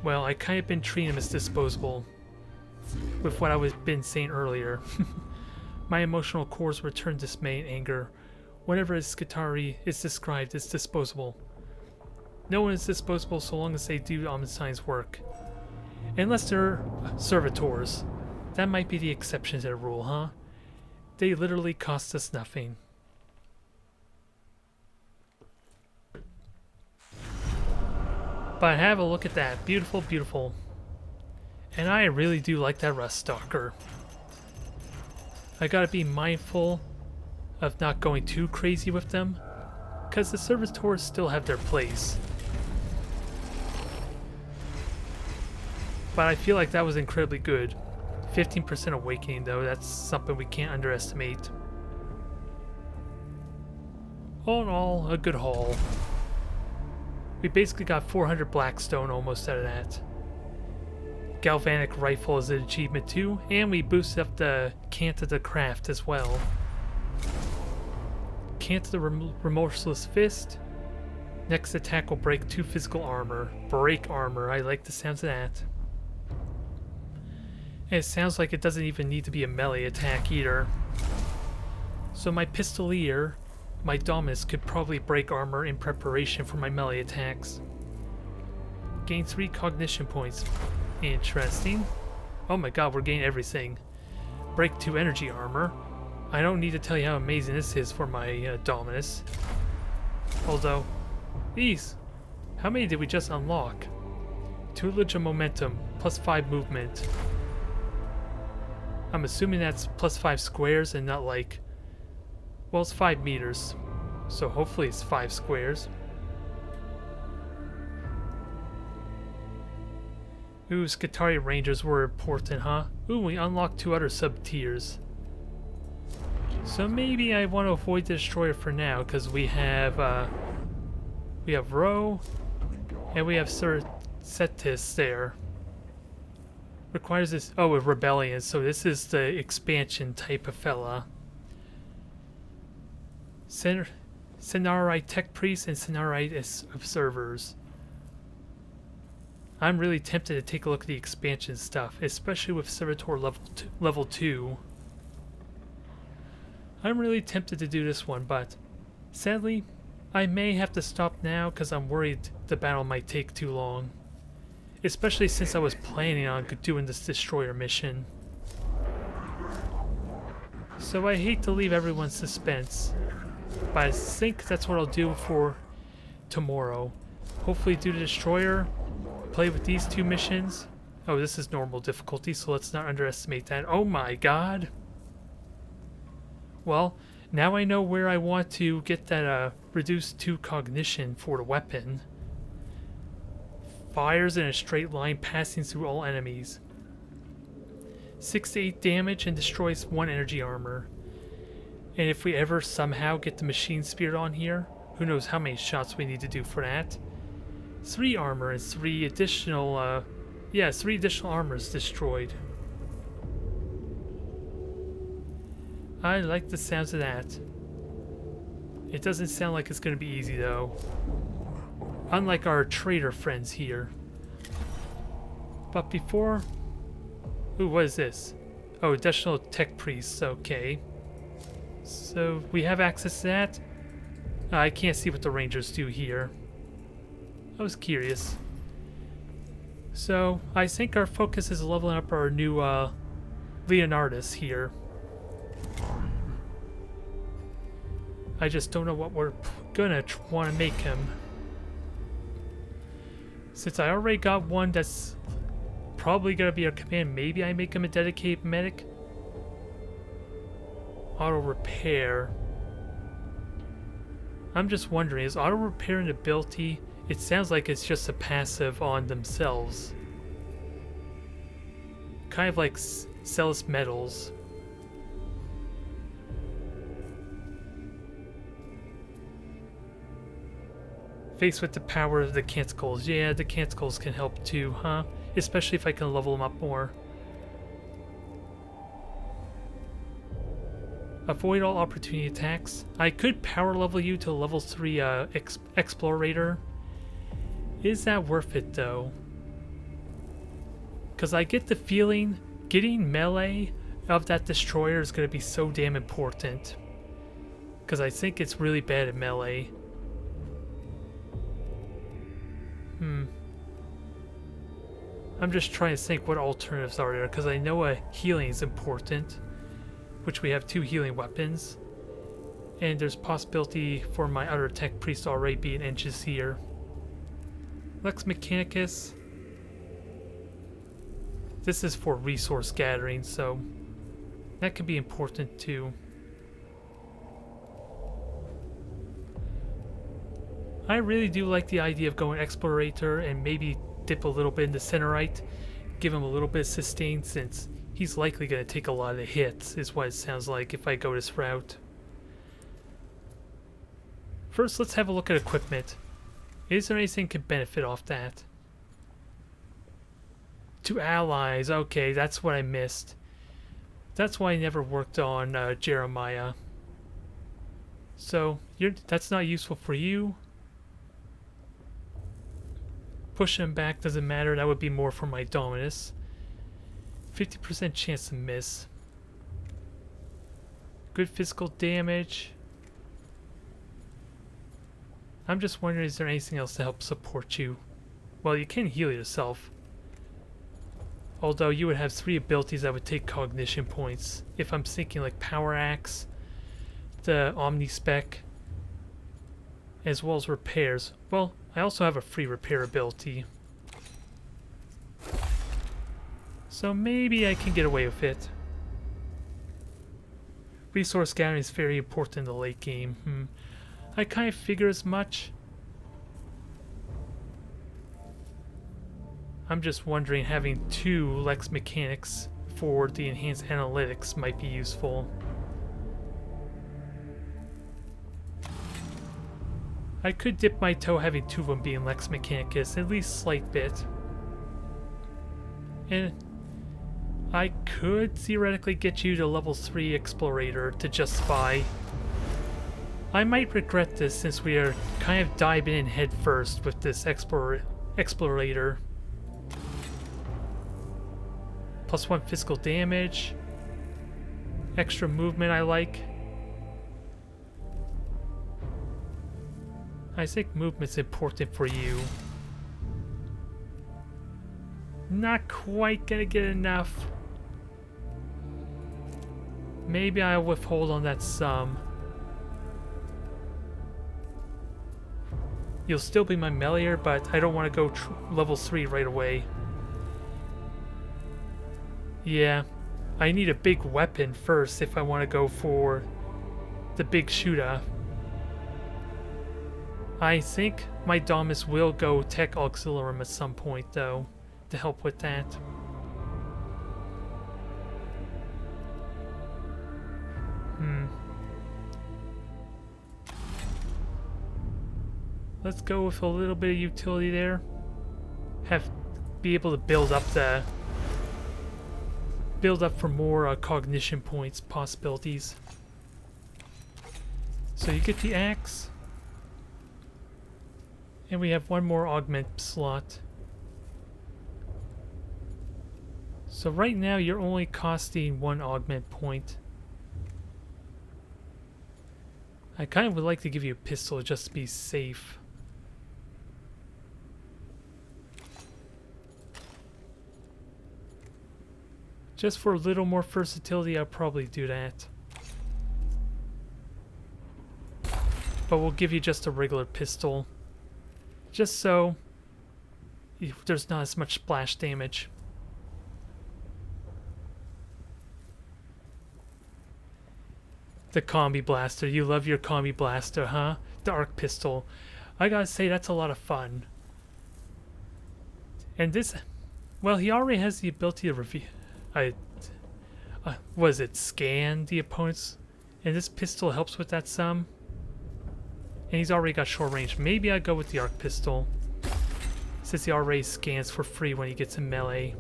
Speaker 1: Well, I kind of been treating them as disposable, with what I was been saying earlier. My emotional cores return dismay and anger whenever a Skitarii is described as disposable. No one is disposable so long as they do Omnisign's work. Unless they're servitors. That might be the exception to the rule, huh? They literally cost us nothing. But have a look at that. Beautiful, beautiful. And I really do like that Rust Stalker. I gotta be mindful of not going too crazy with them, because the servitors still have their place. But I feel like that was incredibly good. 15% awakening though, that's something we can't underestimate. All in all, a good haul. We basically got 400 Blackstone almost out of that. Galvanic Rifle is an achievement too, and we boosted up the Cant of the Craft as well. Cant of the Remorseless Fist. Next attack will break 2 physical armor. Break armor, I like the sounds of that. And it sounds like it doesn't even need to be a melee attack either. So my Pistolier, my Dominus, could probably break armor in preparation for my melee attacks. Gain 3 cognition points. Interesting. Oh my god, we're gaining everything. Break 2 energy armor. I don't need to tell you how amazing this is for my Dominus. Although, these, how many did we just unlock? Tutelage of Momentum, plus 5 movement. I'm assuming that's plus 5 squares and not like... Well, it's 5 meters. So hopefully it's 5 squares. Ooh, Skitarii Rangers were important, huh? Ooh, we unlocked 2 other sub-tiers. So maybe I want to avoid the Destroyer for now, because we have Ro, and we have Sir Cetis there. Requires this... Oh, a Rebellion, so this is the expansion type of fella. Senarite Tech Priests and Senarite Observers. I'm really tempted to take a look at the expansion stuff, especially with Servitor level 2. I'm really tempted to do this one, but sadly, I may have to stop now because I'm worried the battle might take too long. Especially since I was planning on doing this Destroyer mission. So I hate to leave everyone suspense, but I think that's what I'll do for tomorrow. Hopefully do the Destroyer, play with these 2 missions. Oh, this is normal difficulty, so let's not underestimate that. Oh my god! Well, now I know where I want to get that reduced 2 cognition for the weapon. Fires in a straight line passing through all enemies. 6 to 8 damage and destroys 1 energy armor. And if we ever somehow get the Machine Spirit on here, Who knows how many shots we need to do for that. 3 armor and 3 additional, 3 additional armors destroyed. I like the sounds of that. It doesn't sound like it's going to be easy though. Unlike our trader friends here. But before... Ooh, what is this? Oh, additional tech priests, okay. So, we have access to that? I can't see what the rangers do here. I was curious. So, I think our focus is leveling up our new Leonardus here. I just don't know what we're gonna want to make him. Since I already got one that's probably gonna be our command, maybe I make him a dedicated medic? Auto repair. I'm just wondering, is auto repair an ability? It sounds like it's just a passive on themselves. Kind of like Celis Metals. Faced with the power of the Canticles. Yeah, the Canticles can help too, huh? Especially if I can level them up more. Avoid all opportunity attacks. I could power level you to level 3 Explorator. Is that worth it though? Because I get the feeling getting melee of that destroyer is going to be so damn important. Because I think it's really bad at melee. I'm just trying to think what alternatives are there, because I know a healing is important, which we have 2 healing weapons, and there's possibility for my other tech priest already being inches here. Lex Mechanicus. This is for resource gathering, so that could be important too. I really do like the idea of going Explorator and maybe dip a little bit into Centerite, give him a little bit of sustain since he's likely going to take a lot of the hits, is what it sounds like if I go this route. First, let's have a look at equipment. Is there anything can benefit off that? To allies, okay, that's what I missed. That's why I never worked on Jeremiah. So, that's not useful for you. Push him back doesn't matter, that would be more for my Dominus. 50% chance to miss. Good physical damage. I'm just wondering, is there anything else to help support you? Well, you can heal yourself. Although you would have 3 abilities that would take cognition points. If I'm thinking like Power Axe, the Omnispec, as well as repairs. Well, I also have a free repair ability. So maybe I can get away with it. Resource gathering is very important in the late game. I kind of figure as much. I'm just wondering, having 2 Lex Mechanics for the enhanced analytics might be useful. I could dip my toe having 2 of them being Lex Mechanicus, at least a slight bit. And I could theoretically get you to level 3 Explorator to justify. I might regret this since we are kind of diving in head first with this Explorator. +1 physical damage. Extra movement I like. I think movement's important for you. Not quite gonna get enough. Maybe I'll withhold on that sum. You'll still be my meleeer, but I don't want to go level 3 right away. Yeah, I need a big weapon first if I want to go for the big shooter. I think my Domus will go Tech Auxilium at some point, though, to help with that. Let's go with a little bit of utility there. Be able to build up for more cognition points possibilities. So you get the axe, and we have one more augment slot. So right now you're only costing 1 augment point. I kind of would like to give you a pistol just to be safe. Just for a little more versatility, I'll probably do that. But we'll give you just a regular pistol. Just so there's not as much splash damage. The combi blaster. You love your combi blaster, huh? The arc pistol. I gotta say, that's a lot of fun. And this... Well, he already has the ability to review... was it scan the opponents? And this pistol helps with that some. And he's already got short range. Maybe I'd go with the arc pistol, since he already scans for free when he gets in melee.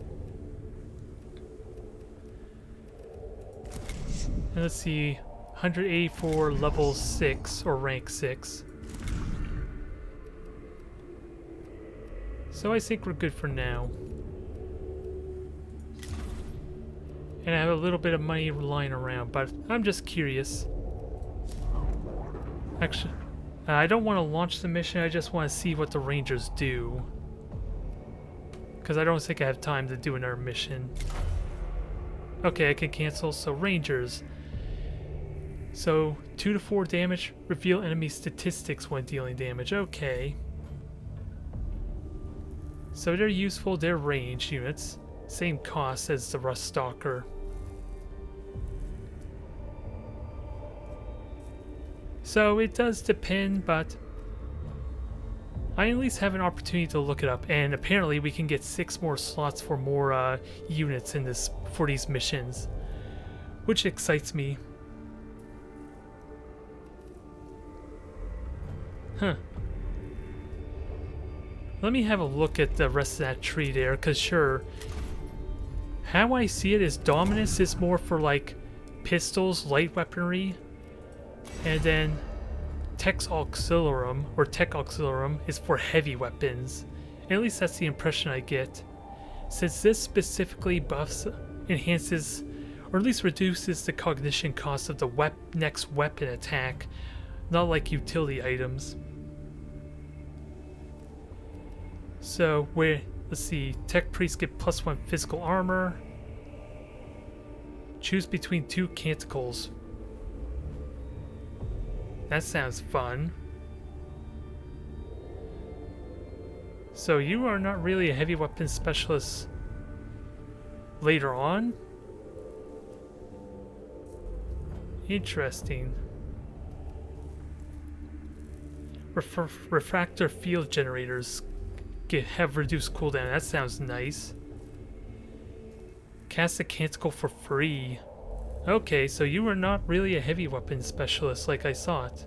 Speaker 1: And let's see, 184 level 6 or rank 6. So I think we're good for now. And I have a little bit of money lying around, but I'm just curious. Actually, I don't want to launch the mission, I just want to see what the Rangers do. Because I don't think I have time to do another mission. Okay, I can cancel. So Rangers. So 2 to 4 damage, reveal enemy statistics when dealing damage. Okay. So they're useful, they're range units. Same cost as the Rust Stalker. So it does depend, but I at least have an opportunity to look it up, and apparently we can get 6 more slots for more units in this for these missions, which excites me. Huh. Let me have a look at the rest of that tree there, because sure, how I see it is Dominus is more for like pistols, light weaponry, and then Tech Auxilium is for heavy weapons. At least that's the impression I get. Since this specifically buffs, enhances, or at least reduces the cognition cost of the next weapon attack, not like utility items. So let's see, Tech Priests get +1 physical armor. Choose between 2 canticles. That sounds fun. So you are not really a heavy weapon specialist later on? Interesting. Refractor field generators have reduced cooldown. That sounds nice. Cast a canticle for free. Okay, so you are not really a heavy weapon specialist like I thought.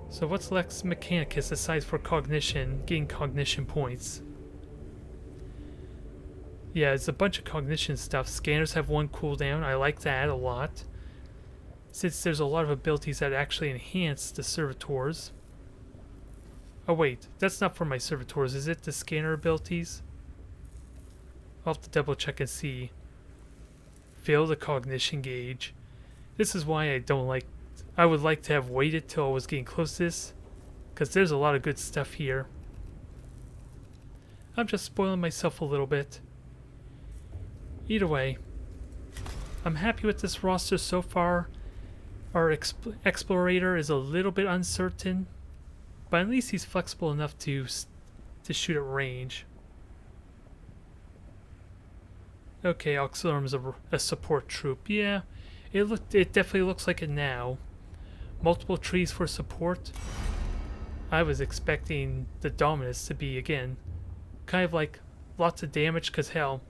Speaker 1: So what's Lex Mechanicus aside for cognition, getting cognition points? Yeah, it's a bunch of cognition stuff. Scanners have 1 cooldown. I like that a lot, since there's a lot of abilities that actually enhance the servitors. Oh wait, that's not for my servitors, is it? The scanner abilities? I'll have to double check and see. Fill the cognition gauge. This is why I would like to have waited till I was getting close to this, because there's a lot of good stuff here. I'm just spoiling myself a little bit. Either way, I'm happy with this roster so far. Our Explorator is a little bit uncertain, but at least he's flexible enough to shoot at range. Okay, Auxilium is a support troop. Yeah, it definitely looks like it now. Multiple trees for support. I was expecting the Dominus to be, again, kind of like lots of damage, because hell,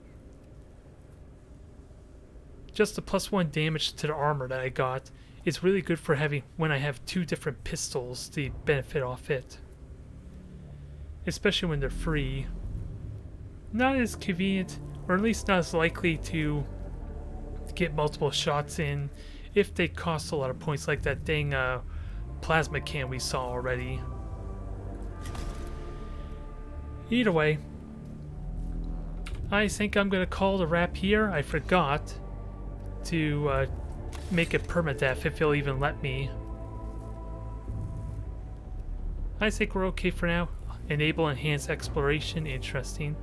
Speaker 1: just the +1 damage to the armor that I got it's really good for having when I have two different pistols to benefit off it. Especially when they're free. Not as convenient, or at least not as likely to get multiple shots in if they cost a lot of points, like that dang plasma can we saw already. Either way, I think I'm gonna call the wrap here. I forgot to make it permadeath if it'll even let me. I think we're okay for now. Enable enhanced exploration, interesting.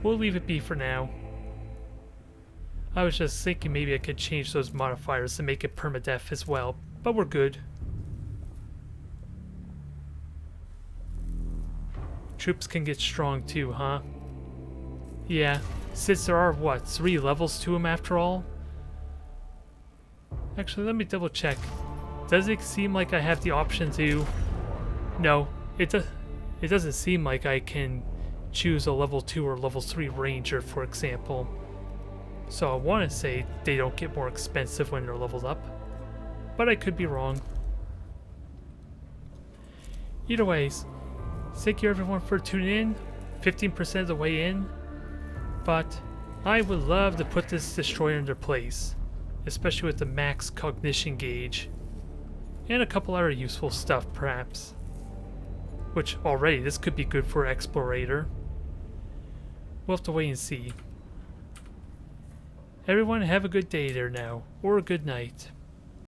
Speaker 1: We'll leave it be for now. I was just thinking maybe I could change those modifiers to make it permadeath as well, but we're good. Troops can get strong too, huh? Yeah, since there are, what, 3 levels to them after all? Actually, let me double check. Does it seem like I have the option to... No, it doesn't seem like I can choose a level 2 or level 3 ranger, for example. So I want to say they don't get more expensive when they're leveled up, but I could be wrong. Either ways, thank you everyone for tuning in. 15% of the way in, but I would love to put this destroyer into place, especially with the max cognition gauge and a couple other useful stuff perhaps. Which already this could be good for Explorator. We'll have to wait and see. Everyone have a good day there now, or a good night.